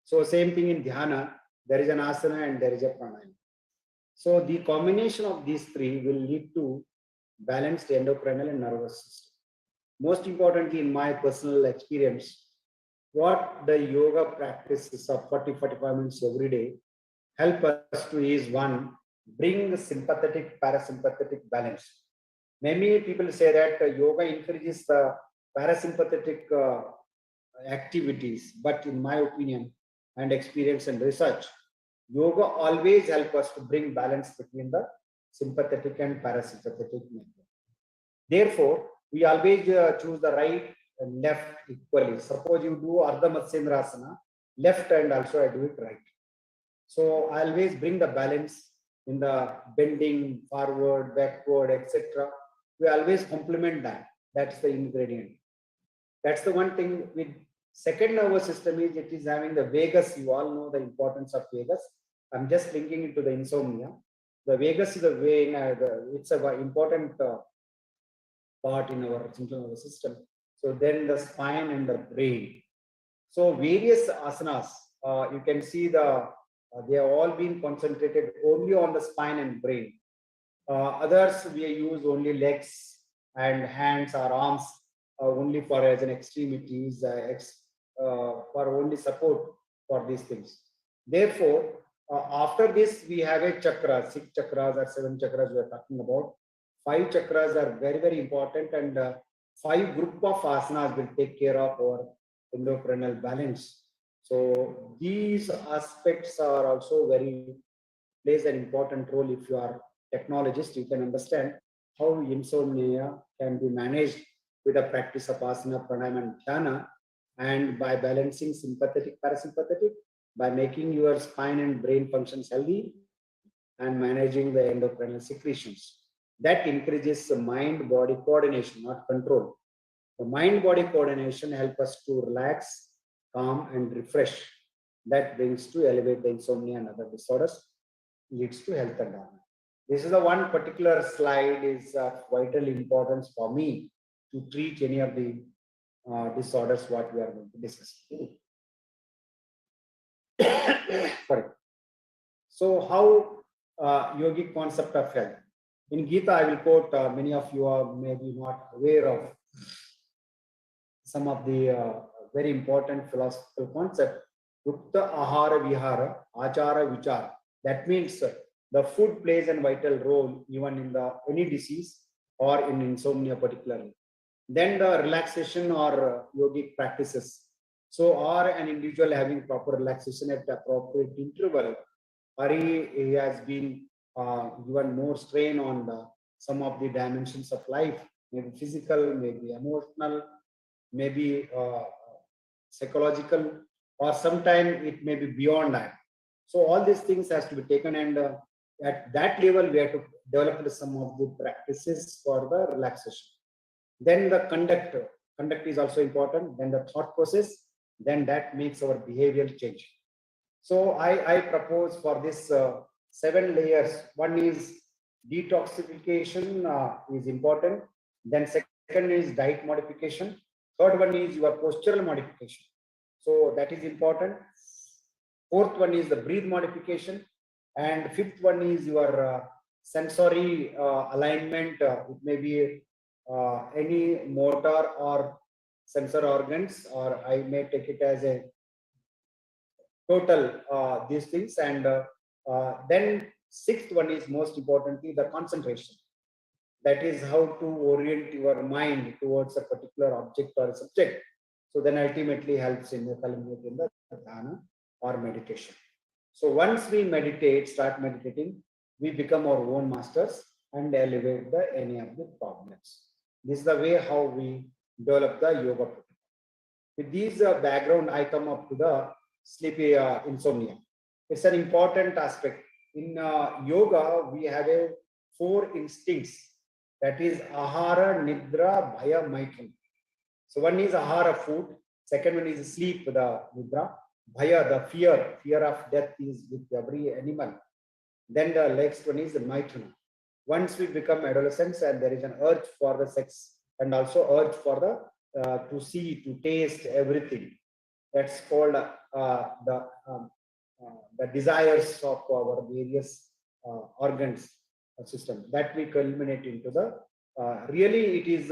So same thing in dhyana, there is an asana and there is a pranayama. So the combination of these 3 will lead to balanced endocrinal and nervous system. Most importantly, in my personal experience, what the yoga practices of 40-45 minutes every day help us to is: 1, bring the sympathetic parasympathetic balance. Many people say that yoga encourages the parasympathetic activities, but in my opinion and experience and research, yoga always helps us to bring balance between the sympathetic and parasympathetic network. Therefore, we always choose the right and left equally. Suppose you do Ardha Matsyendrasana, left and also I do it right. So I always bring the balance in the bending, forward, backward, etc. We always complement that. That's the ingredient. That's the one thing. With second nervous system is it is having the vagus. You all know the importance of vagus. I'm just linking it to the insomnia. The vagus is a way. It's an important part in our central nervous system. So then the spine and the brain. So various asanas. You can see they have all been concentrated only on the spine and brain. Others we use only legs and hands or arms only for as an extremities, for only support for these things. Therefore, after this we have a chakra, 6 chakras or 7 chakras we are talking about. 5 chakras are very, very important, and 5 group of asanas will take care of our endocrinal balance. So these aspects are also plays an important role. If you are technologist, you can understand how insomnia can be managed with the practice of asana, pranayama, and dhyana, and by balancing sympathetic, parasympathetic, by making your spine and brain functions healthy, and managing the endocrinal secretions. That encourages the mind-body coordination, not control. The mind-body coordination helps us to relax, calm, and refresh. That brings to elevate the insomnia and other disorders, leads to health and harmony. This is the one particular slide is of vital importance for me to treat any of the disorders what we are going to discuss. Sorry. So how yogic concept of health? In Gita, I will quote, many of you are maybe not aware of some of the very important philosophical concept. Yukta ahara vihara, achara vichara. That means the food plays a vital role even in the any disease or in insomnia particularly. Then the relaxation or yogic practices. So, or an individual having proper relaxation at the appropriate interval, or he has been given more strain on some of the dimensions of life, maybe physical, maybe emotional, maybe psychological, or sometimes it may be beyond that. So all these things has to be taken, and at that level we have to develop some of the practices for the relaxation. Then the conduct is also important. Then the thought process, then that makes our behavioral change. So I propose for this 7 layers. One is detoxification is important. Then second is diet modification. Third one is your postural modification. So that is important. Fourth one is the breathe modification. And fifth one is your sensory alignment. It may be any motor or sensor organs, or I may take it as a total these things. And then sixth one is most importantly the concentration. That is how to orient your mind towards a particular object or a subject. So then ultimately helps in the culminate in the dhyana or meditation. So once we meditate, start meditating, we become our own masters and elevate any of the problems. This is the way how we develop the yoga protocol. With these background, I come up to the sleepy insomnia. It's an important aspect. In yoga, we have 4 instincts. That is ahara, nidra, bhaya, maithan. So one is ahara, food. Second one is sleep, the nidra. Bhaya, the fear of death is with every animal. Then the next one is the maithan. Once we become adolescents and there is an urge for the sex and also urge for the to see, to taste everything. That's called the desires of our various organs system that we culminate into the really it is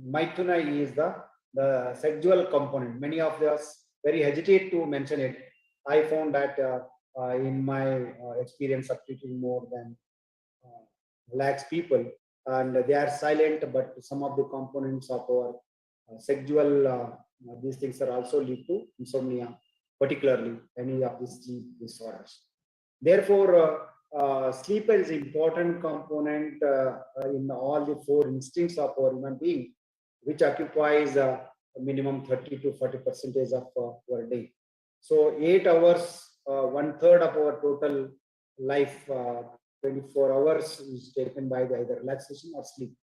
maithuna is the sexual component. Many of us very hesitate to mention it. I found that in my experience of treating more than lakhs people, and they are silent, but some of the components of our sexual these things are also lead to insomnia, particularly any of these sleep disorders. Therefore, sleep is an important component in all the 4 instincts of our human being, which occupies a minimum 30 to 40% of our day. So 8 hours, 1/3 of our total life, 24 hours is taken by either relaxation or sleep.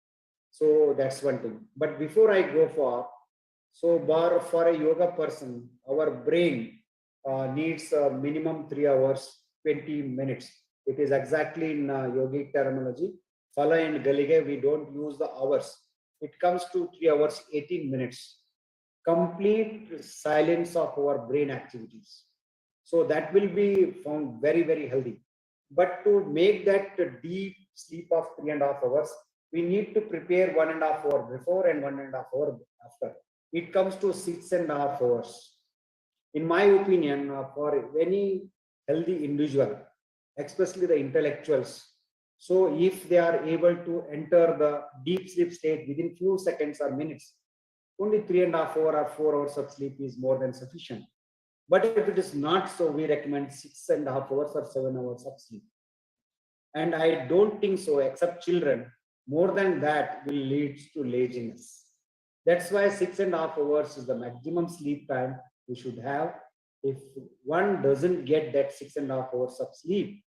So that's one thing. But before I go for a yoga person, our brain needs a minimum 3 hours, 20 minutes. It is exactly in yogic terminology. Phala and Galige, we don't use the hours. It comes to 3 hours, 18 minutes. Complete silence of our brain activities. So that will be found very, very healthy. But to make that deep sleep of 3.5 hours, we need to prepare 1.5 hours before and 1.5 hours after. It comes to 6.5 hours. In my opinion, for any healthy individual, especially the intellectuals, so if they are able to enter the deep sleep state within few seconds or minutes, only 3.5 hours or 4 hours of sleep is more than sufficient. But if it is not so, we recommend 6.5 hours or 7 hours of sleep. And I don't think so, except children, more than that will lead to laziness. That's why 6.5 hours is the maximum sleep time we should have. If one doesn't get that 6.5 hours of sleep,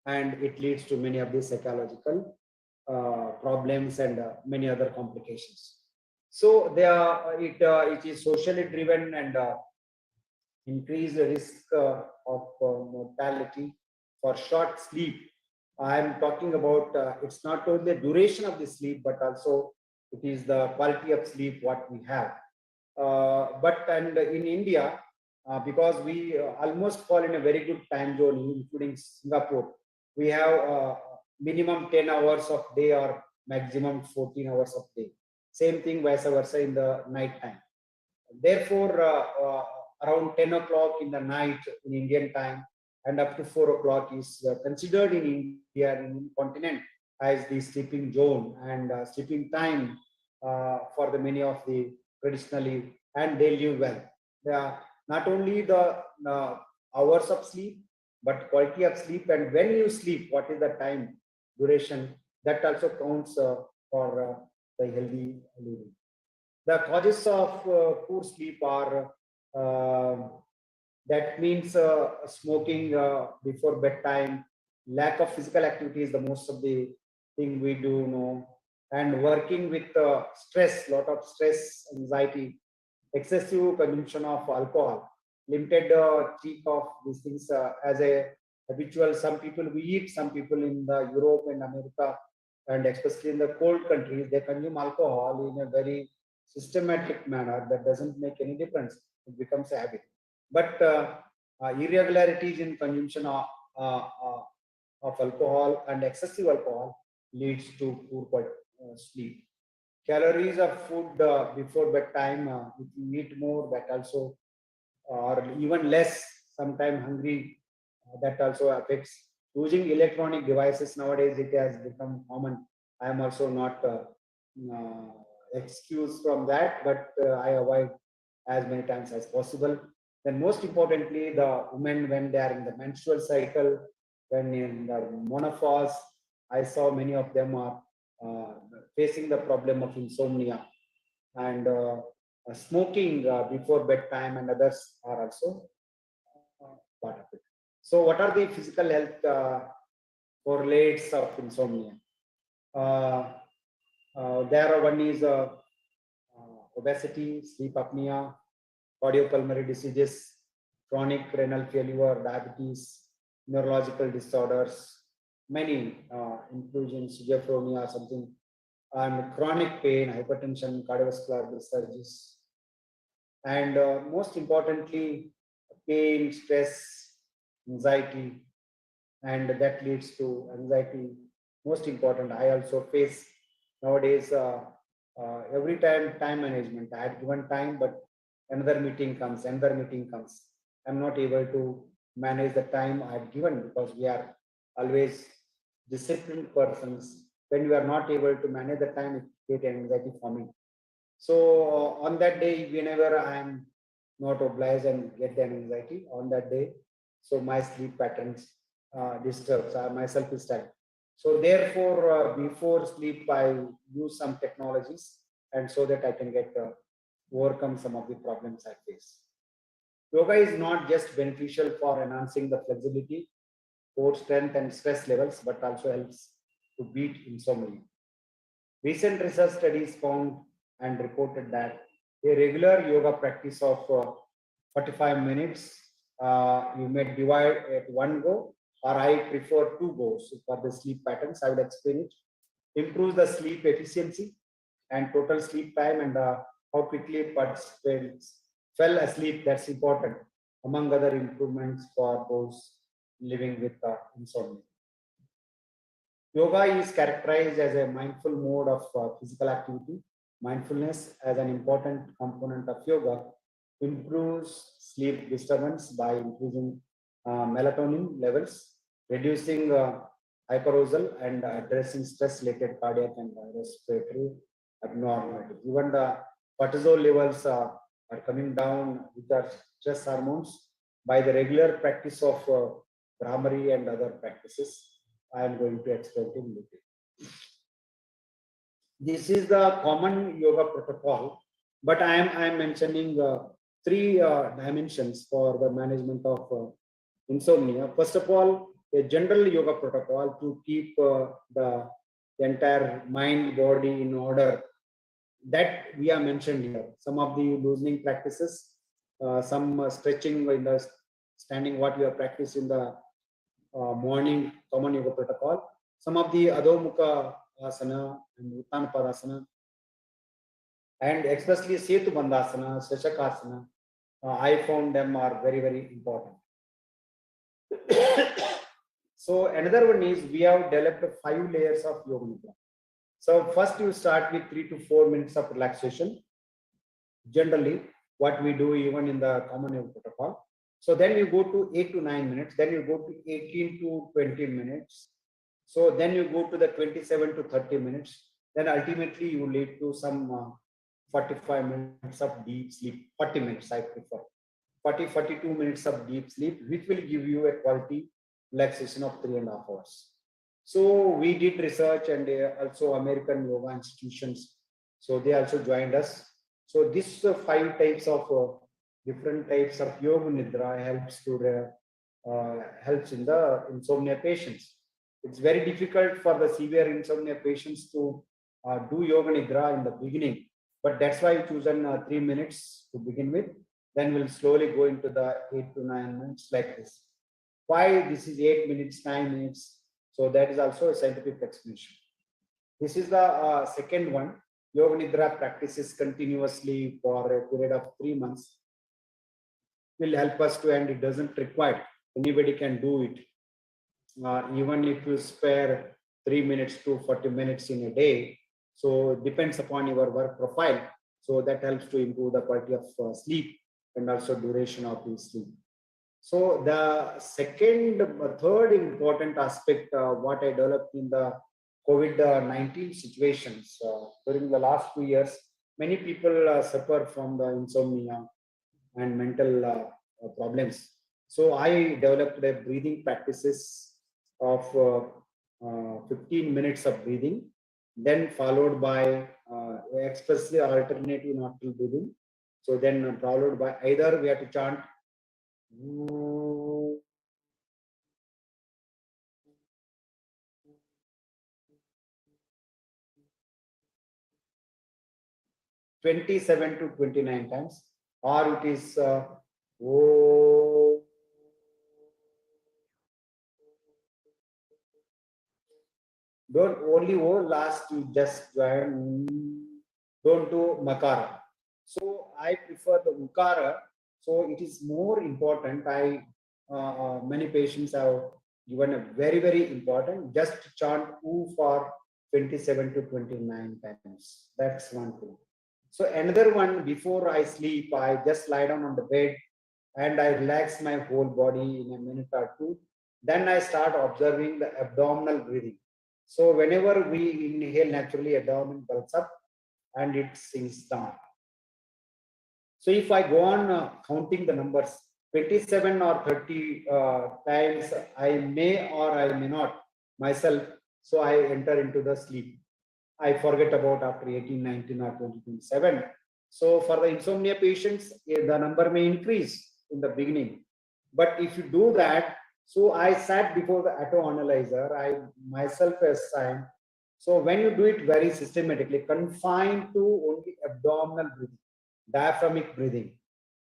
and it leads to many of these psychological problems and many other complications. So it is socially driven and increase the risk of mortality for short sleep. I'm talking about it's not only the duration of the sleep, but also it is the quality of sleep what we have. And in India, because we almost fall in a very good time zone, including Singapore, we have minimum 10 hours of day or maximum 14 hours of day. Same thing vice versa in the night time. Therefore, around 10 o'clock in the night in Indian time and up to 4 o'clock is considered in India, in continent, as the sleeping zone and sleeping time for the many of the traditionally, and they live well. They are not only the hours of sleep, but quality of sleep, and when you sleep, what is the time duration, that also counts for the healthy living. The causes of poor sleep are that means smoking before bedtime, lack of physical activity is the most of the thing we do know, and working with stress, lot of stress, anxiety, excessive consumption of alcohol, limited take of these things as a habitual. Some people we eat, some people in the Europe and America, and especially in the cold countries, they consume alcohol in a very systematic manner that doesn't make any difference. It becomes a habit. But irregularities in consumption of alcohol and excessive alcohol leads to poor sleep. Calories of food before bedtime, if you eat more, that also, or even less, sometimes hungry, that also affects. Using electronic devices nowadays, it has become common. I am also not excused from that, but I avoid as many times as possible. Then most importantly, the women, when they are in the menstrual cycle, when in the menopause, I saw many of them are facing the problem of insomnia, and smoking before bedtime and others are also part of it. So what are the physical health correlates of insomnia? There are one is obesity, sleep apnea, cardiopulmonary diseases, chronic renal failure, diabetes, neurological disorders, many inclusion, schizophrenia, something, and chronic pain, hypertension, cardiovascular diseases, and most importantly, pain, stress, anxiety, and that leads to anxiety. Most important, I also face nowadays every time management. I had given time, but another meeting comes. I'm not able to manage the time I had given, because we are always disciplined persons. When we are not able to manage the time, it creates anxiety for me. So on that day, whenever I am not obliged and get the anxiety on that day, so my sleep patterns disturbs, myself is tired. So therefore, before sleep, I use some technologies, and so that I can get overcome some of the problems I face. Yoga is not just beneficial for enhancing the flexibility, core strength, and stress levels, but also helps to beat insomnia. Recent research studies found and reported that a regular yoga practice of 45 minutes, you may divide at one go, or I prefer two goes for the sleep patterns. I will explain it. Improves the sleep efficiency and total sleep time, and how quickly participants fell asleep. That's important, among other improvements for those living with insomnia. Yoga is characterized as a mindful mode of physical activity. Mindfulness, as an important component of yoga, improves sleep disturbance by increasing melatonin levels, reducing hyperarousal, and addressing stress-related cardiac and respiratory abnormalities. Even the cortisol levels are coming down with the stress hormones by the regular practice of Brahmari and other practices. I am going to explain in detail. This is the common yoga protocol, but I am mentioning three dimensions for the management of insomnia. First of all, a general yoga protocol to keep the entire mind, body in order, that we are mentioned here. Some of the loosening practices, some stretching in the standing, what we have practiced in the morning common yoga protocol. Some of the Adho Mukha asana and Uttana Padasana, and especially Setu Bandhasana, Shashakasana, I found them are very, very important. So another one is we have developed 5 layers of yoga nidra. So first you start with 3 to 4 minutes of relaxation. Generally, what we do even in the common yoga protocol. So then you go to 8 to 9 minutes. Then you go to 18 to 20 minutes. So then you go to the 27 to 30 minutes. Then ultimately you lead to some 45 minutes of deep sleep. 40 minutes I prefer. 42 minutes of deep sleep, which will give you a quality relaxation of 3.5 hours. So we did research, and also American yoga institutions. So they also joined us. So this 5 types of different types of yoga nidra helps in the insomnia patients. It's very difficult for the severe insomnia patients to do yoga nidra in the beginning, but that's why I've chosen 3 minutes to begin with. Then we'll slowly go into the 8 to 9 minutes like this. Why this is 8 minutes, 9 minutes? So that is also a scientific explanation. This is the second one. Yoga Nidra practices continuously for a period of 3 months will help us to, and it doesn't require, anybody can do it. Even if you spare 3 minutes to 40 minutes in a day, so it depends upon your work profile. So that helps to improve the quality of sleep and also duration of the sleep. So the third important aspect what I developed in the COVID-19 situations during the last 2 years, many people suffer from the insomnia and mental problems. So I developed a breathing practices of 15 minutes of breathing, then followed by expressly alternative nostril breathing. So then followed by either we have to chant 27 to 29 times, or it is oh. Don't only oh last, you just join. Don't do makara. So I prefer the ukara. So it is more important. Many patients have given a very, very important. Just chant oo for 27 to 29 times. That's one thing. So another one, before I sleep, I just lie down on the bed and I relax my whole body in a minute or two. Then I start observing the abdominal breathing. So whenever we inhale naturally, abdomen bulks up and it sinks down. So if I go on counting the numbers, 27 or 30 times, I may or I may not myself. So I enter into the sleep. I forget about after 18, 19 or 20, 27. So for the insomnia patients, the number may increase in the beginning. But if you do that, so I sat before the auto analyzer, I myself assigned. So when you do it very systematically, confined to only abdominal breathing, diaphragmic breathing,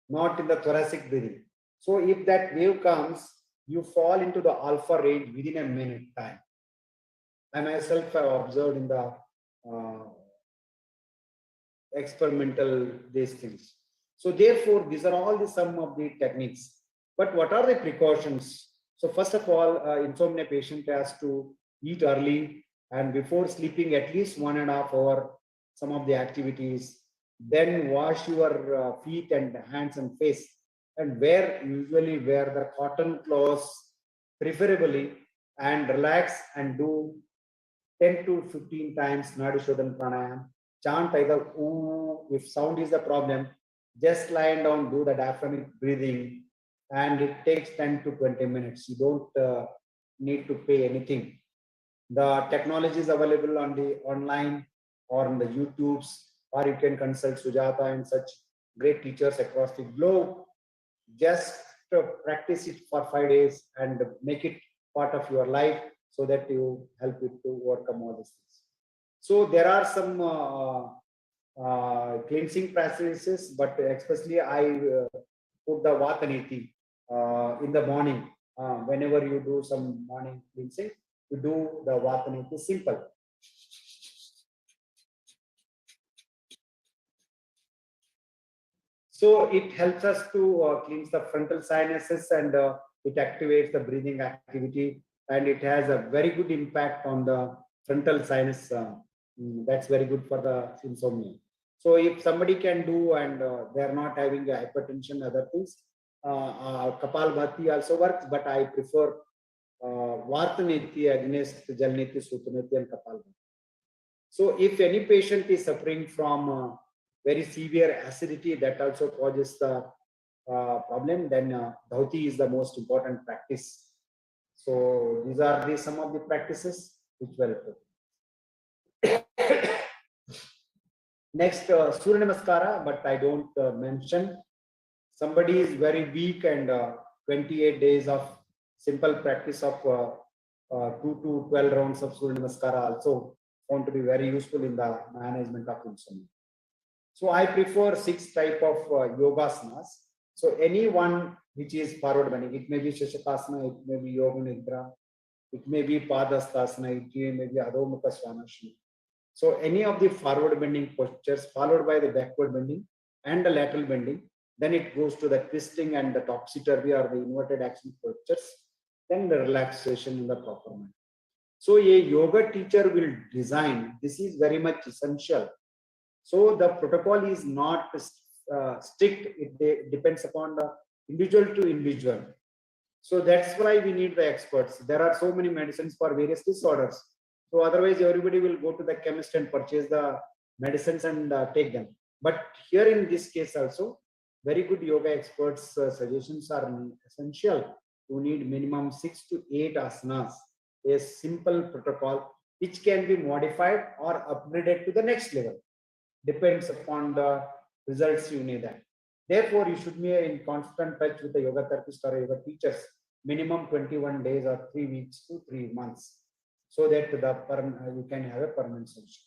not in the thoracic breathing. So if that wave comes, you fall into the alpha range within a minute time. I myself have observed in the experimental these things. So therefore, these are all the sum of the techniques. But what are the precautions? So first of all, insomnia patient has to eat early and before sleeping at least 1.5 hours, some of the activities. Then wash your feet and hands and face, and usually wear the cotton clothes preferably, and relax and do 10 to 15 times Nadi Shodhan Pranayam. Chant either ooh, if sound is the problem, just lie down, do the diaphragmatic breathing, and it takes 10 to 20 minutes. You don't need to pay anything. The technology is available on the online or on the YouTubes, or you can consult Sujata and such great teachers across the globe. Just practice it for 5 days and make it part of your life so that you help it to overcome all these things. So there are some cleansing practices, but especially I put the Vataniti in the morning. whenever you do some morning cleansing, you do the Vataniti simple. So it helps us to cleanse the frontal sinuses, and it activates the breathing activity, and it has a very good impact on the frontal sinus. That's very good for the insomnia. So if somebody can do and they are not having a hypertension, other things, Kapalbhati also works, but I prefer Vartaniti against Jalniti, Sutaniti, and Kapalbhati. So if any patient is suffering from very severe acidity that also causes the problem, then Dhauti is the most important practice. So these are some of the practices which were next, Surya Namaskara, but I don't mention. Somebody is very weak, and 28 days of simple practice of 2 to 12 rounds of Surya Namaskara also found to be very useful in the management of insomnia. So I prefer 6 type of yogasanas. So any one which is forward bending, it may be Shashakasana, it may be Yoga Nidra, it may be Padastasana, it may be Adho Mukha Svanasana. So any of the forward bending postures followed by the backward bending and the lateral bending, then it goes to the twisting and the topsy-turvy or the inverted action postures, then the relaxation in the proper manner. So a yoga teacher will design, this is very much essential. So the protocol is not strict, it depends upon the individual to individual. So that's why we need the experts. There are so many medicines for various disorders. So otherwise everybody will go to the chemist and purchase the medicines and take them. But here in this case also, very good yoga experts suggestions are essential. You need minimum 6 to 8 asanas, a simple protocol which can be modified or upgraded to the next level. Depends upon the results you need that. Therefore, you should be in constant touch with the yoga therapist or yoga teachers, minimum 21 days or 3 weeks to 3 months, so that you can have a permanent solution.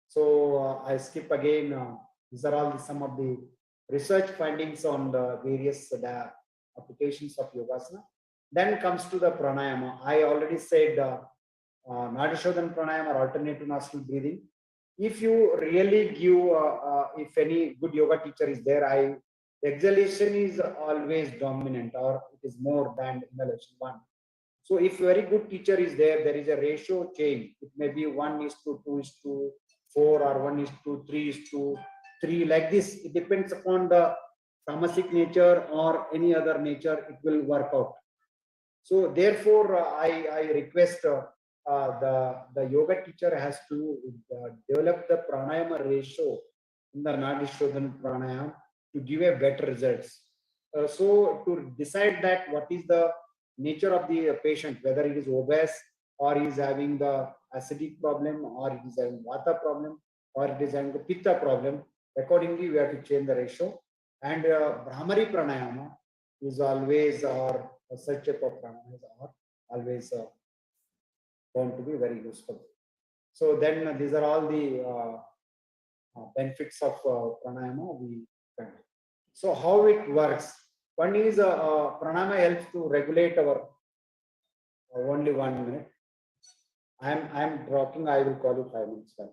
So I skip again. These are all some of the research findings on the various applications of yogasana. Then comes to the pranayama. I already said Nadishodhan pranayama or alternative nostril breathing. If you really give, if any good yoga teacher is there, exhalation is always dominant, or it is more than inhalation one. So if very good teacher is there, there is a ratio change. It may be 1:2:4 or 1:3:3, like this. It depends upon the tamasic nature or any other nature, it will work out. So therefore, I request the yoga teacher has to develop the pranayama ratio in the Nadishodhan pranayama to give a better results. So to decide that what is the nature of the patient, whether it is obese or is having the acidic problem, or it is having vata problem, or it is having the pitta problem, accordingly we have to change the ratio. And Brahmari pranayama is always, or such type of pranayama are always found to be very useful. So then these are all the benefits of pranayama. So how it works? One is pranayama helps to regulate our only 1 minute. I'm talking. I will call you 5 minutes back.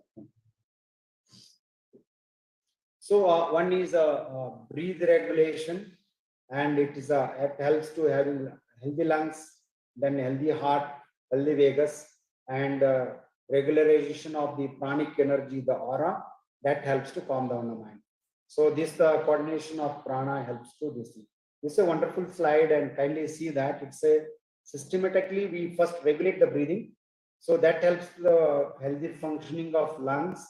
So one is breathe regulation, and it helps to having healthy lungs, then healthy heart, healthy vagus, and regularization of the pranic energy, the aura, that helps to calm down the mind. So this coordination of prana helps to this thing. This is a wonderful slide, and kindly see that it's a systematically we first regulate the breathing. So that helps the healthy functioning of lungs,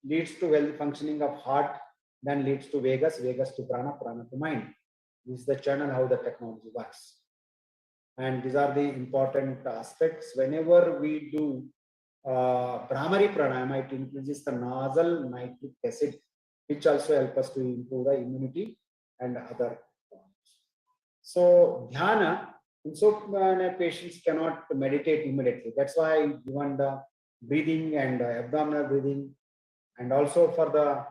leads to healthy functioning of heart, then leads to vagus, vagus to prana, prana to mind. This is the channel how the technology works. And these are the important aspects. Whenever we do Brahmari pranayama, it increases the nasal nitric acid, which also helps us to improve the immunity and other. So dhyana, insomnia patients cannot meditate immediately. That's why given the breathing and abdominal breathing, and also for the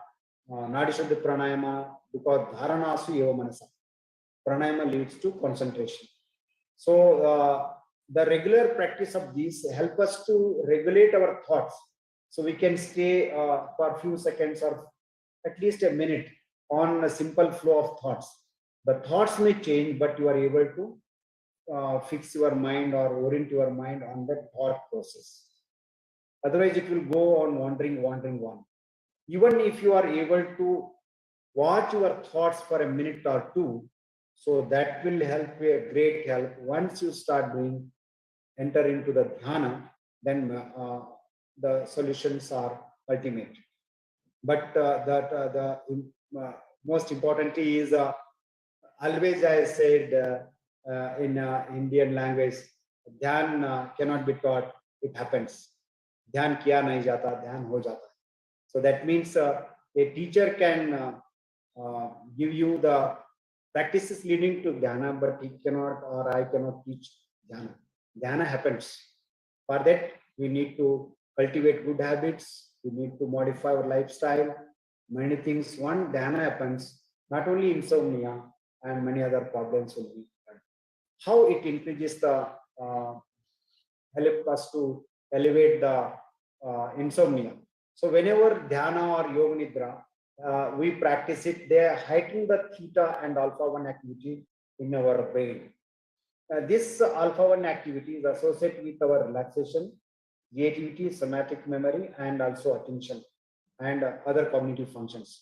Nadishodha pranayama, because dharanasu eva manasa. Pranayama leads to concentration. So the regular practice of these help us to regulate our thoughts. So we can stay for a few seconds or at least a minute on a simple flow of thoughts. The thoughts may change, but you are able to fix your mind or orient your mind on that thought process. Otherwise, it will go on wandering. Even if you are able to watch your thoughts for a minute or two, so that will help, a great help. Once you start doing, enter into the dhyana, then the solutions are ultimate. But the most importantly is always I said in Indian language, dhyan cannot be taught, it happens. Dhyan kiya nahi jata, dhyan ho jata. So that means a teacher can give you the practices leading to dhyana, but he cannot or I cannot teach dhyana. Dhyana happens. For that, we need to cultivate good habits. We need to modify our lifestyle. Many things. One, dhyana happens. Not only insomnia and many other problems will be. How it increases the help us to elevate the insomnia. So whenever dhyana or yoga nidra, we practice it, they heighten the theta and alpha 1 activity in our brain. This alpha 1 activity is associated with our relaxation, creativity, somatic memory, and also attention and other cognitive functions.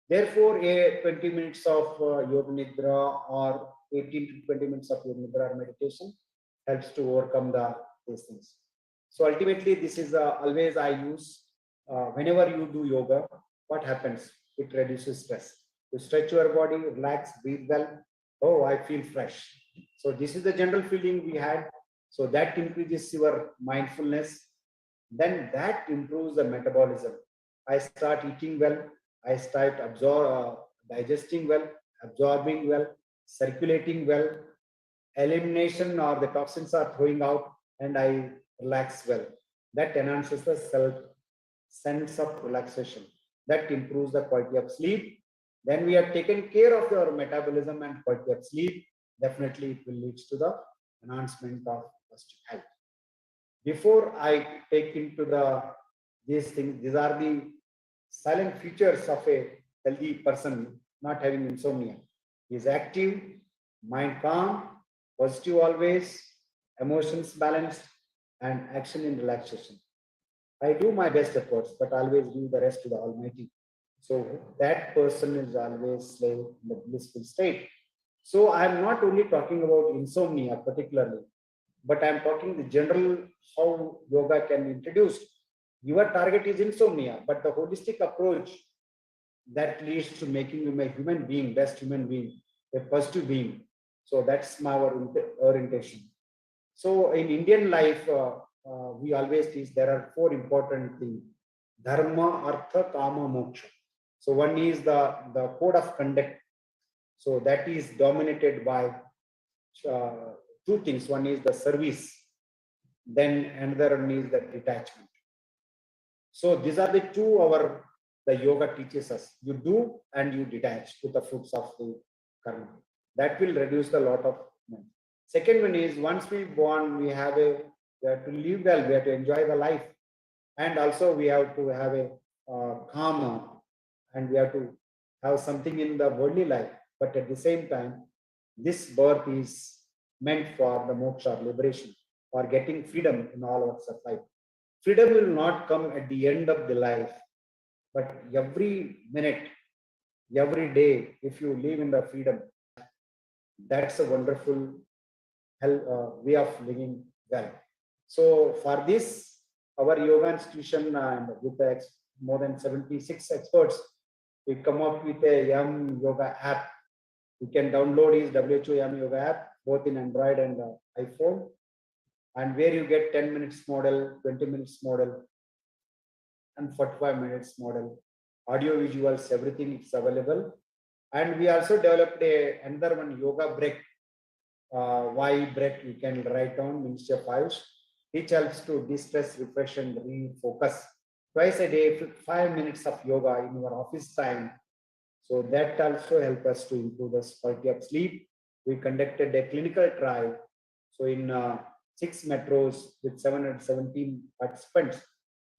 Therefore, a 20 minutes of yoga nidra or 18 to 20 minutes of yoga nidra or meditation helps to overcome these things. So ultimately, this is always I use whenever you do yoga. What happens? It reduces stress. You stretch your body, relax, breathe well. Oh, I feel fresh. So this is the general feeling we had. So that increases your mindfulness. Then that improves the metabolism. I start eating well. I start digesting well, absorbing well, circulating well. Elimination or the toxins are throwing out, and I relax well. That enhances the sense of relaxation. That improves the quality of sleep. Then we have taken care of your metabolism and quality of sleep. Definitely, it will lead to the enhancement of holistic health. Before I take into these things, these are the silent features of a healthy person not having insomnia. He is active, mind calm, positive always, emotions balanced, and action in relaxation. I do my best efforts, but always leave the rest to the Almighty. So that person is always slave in the blissful state. So I'm not only talking about insomnia particularly, but I'm talking the general how yoga can be introduced. Your target is insomnia, but the holistic approach that leads to making you a human being, best human being, a positive being. So that's my orientation. So in Indian life, we always teach there are 4 important things: dharma, artha, kama, moksha. So one is the code of conduct. So that is dominated by 2 things. One is the service, then another one is the detachment. So these are the 2 the yoga teaches us. You do and you detach with the fruits of the karma. That will reduce the lot of money. Second one is once we born, we have to live well, we have to enjoy the life, and also we have to have a karma, and we have to have something in the worldly life. But at the same time, this birth is meant for the moksha, liberation, for getting freedom in all walks of life. Freedom will not come at the end of the life, but every minute, every day, if you live in the freedom, that's a wonderful way of living well. So for this, our yoga institution and with more than 76 experts, we come up with a Yam Yoga app. You can download his WHO Yam Yoga app, both in Android and iPhone, and where you get 10 minutes model, 20 minutes model, and 45 minutes model, audio visuals, everything is available. And we also developed another one, yoga break. Why break? You can write down Ministry of Ayush, which helps to distress, refresh, and refocus. Twice a day, 5 minutes of yoga in your office time. So that also helps us to improve the quality of sleep. We conducted a clinical trial So in 6 metros with 717 participants,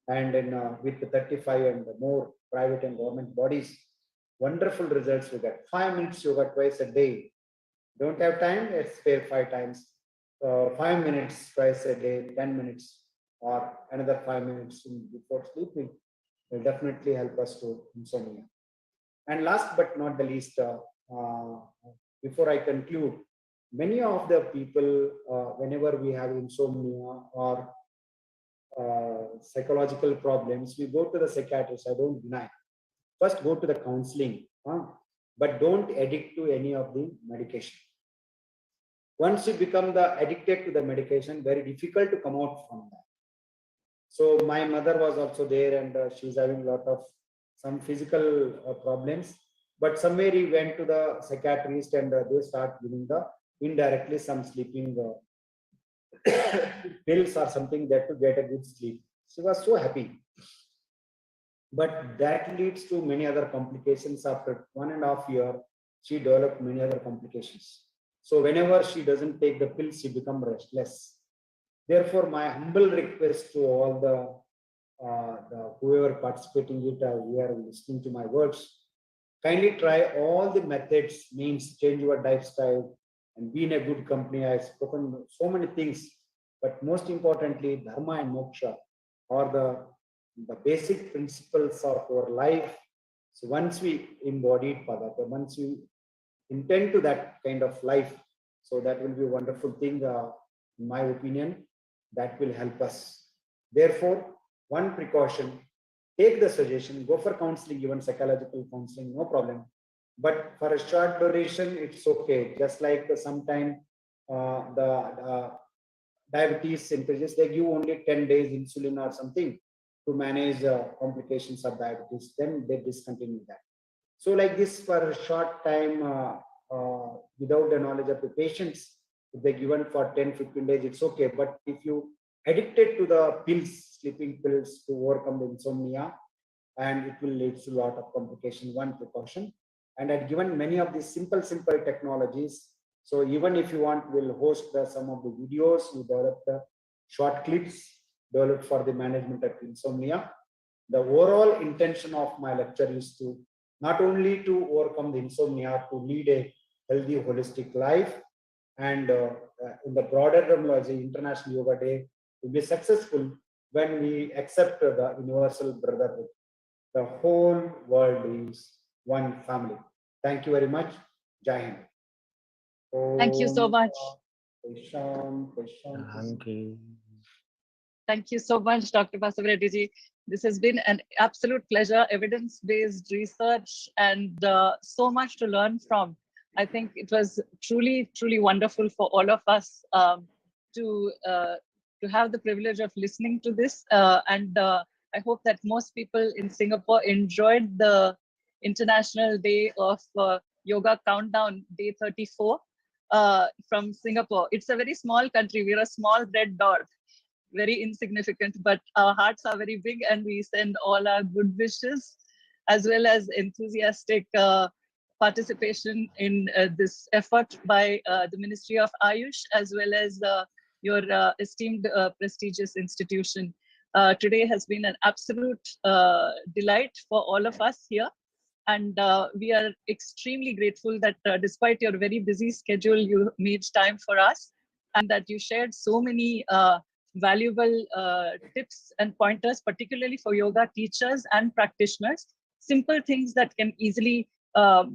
and in with 35 and more private and government bodies, wonderful results we get. 5 minutes yoga twice a day. Don't have time? Let's spare 5 times. 5 minutes twice a day, 10 minutes, or another 5 minutes before sleeping will definitely help us to insomnia. And last but not the least, before I conclude, many of the people, whenever we have insomnia or psychological problems, we go to the psychiatrist. I don't deny. First, go to the counseling, but don't addict to any of the medication. Once you become addicted to the medication, very difficult to come out from that. So my mother was also there, and she's having a lot of some physical problems. But somewhere he went to the psychiatrist, and they start giving the indirectly some sleeping pills or something that to get a good sleep. She was so happy. But that leads to many other complications. After 1.5 years, she developed many other complications. So whenever she doesn't take the pills, she becomes restless. Therefore, my humble request to all the whoever participating it, who are listening to my words, kindly try all the methods, means change your lifestyle and be in a good company. I've spoken so many things, but most importantly, dharma and moksha are the basic principles of our life. So once we embody it, once we intend to that kind of life, so that will be a wonderful thing, in my opinion, that will help us. Therefore, one precaution, take the suggestion, go for counseling, even psychological counseling, no problem. But for a short duration, it's okay. Just like sometime the diabetes increases, they give only 10 days insulin or something to manage complications of diabetes, then they discontinue that. So like this, for a short time, without the knowledge of the patients, if they're given for 10-15 days, it's okay. But if you addicted to the pills, sleeping pills to overcome the insomnia, and it will lead to a lot of complication, one precaution. And I've given many of these simple technologies. So even if you want, we'll host some of the videos, we develop the short clips developed for the management of insomnia. The overall intention of my lecture is to not only to overcome the insomnia, to lead a healthy, holistic life, and in the broader terminology, International Yoga Day will be successful when we accept the universal brotherhood. The whole world is one family. Thank you very much. Jai Hind. Thank you so much. Thank you. Thank you so much, Dr. Basavareddy ji. This has been an absolute pleasure, evidence-based research, and so much to learn from. I think it was truly, truly wonderful for all of us to have the privilege of listening to this. And I hope that most people in Singapore enjoyed the International Day of Yoga Countdown, Day 34 from Singapore. It's a very small country. We're a small red dot, very insignificant, but our hearts are very big, and we send all our good wishes as well as enthusiastic participation in this effort by the Ministry of Ayush, as well as your esteemed prestigious institution. Today has been an absolute delight for all of us here. And we are extremely grateful that despite your very busy schedule, you made time for us, and that you shared so many valuable tips and pointers, particularly for yoga teachers and practitioners, simple things that can easily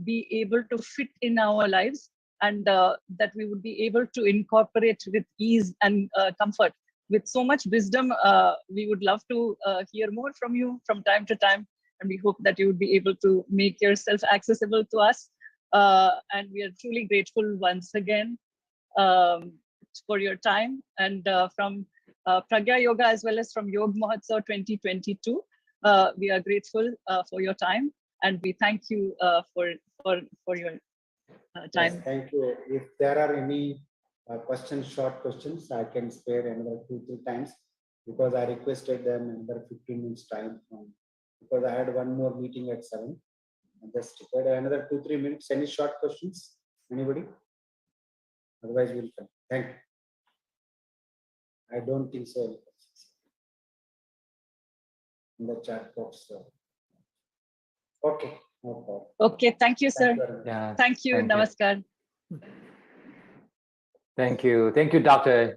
be able to fit in our lives, and that we would be able to incorporate with ease and comfort. With so much wisdom, we would love to hear more from you from time to time, and we hope that you would be able to make yourself accessible to us. And we are truly grateful once again for your time, and from Pragya Yoga as well as from Yog Mahotsav 2022. We are grateful for your time, and we thank you for your time. Yes, thank you. If there are any questions, short questions, I can spare another 2-3 times, because I requested them another 15 minutes time because I had one more meeting at 7. I just required another 2-3 minutes. Any short questions? Anybody? Otherwise, we'll come. Thank you. I don't think so. In the chat box. So. Okay, no problem. Okay, thank you, sir. Thank you very much. Yeah. Thank you. Thank you. Namaskar. Thank you, Dr.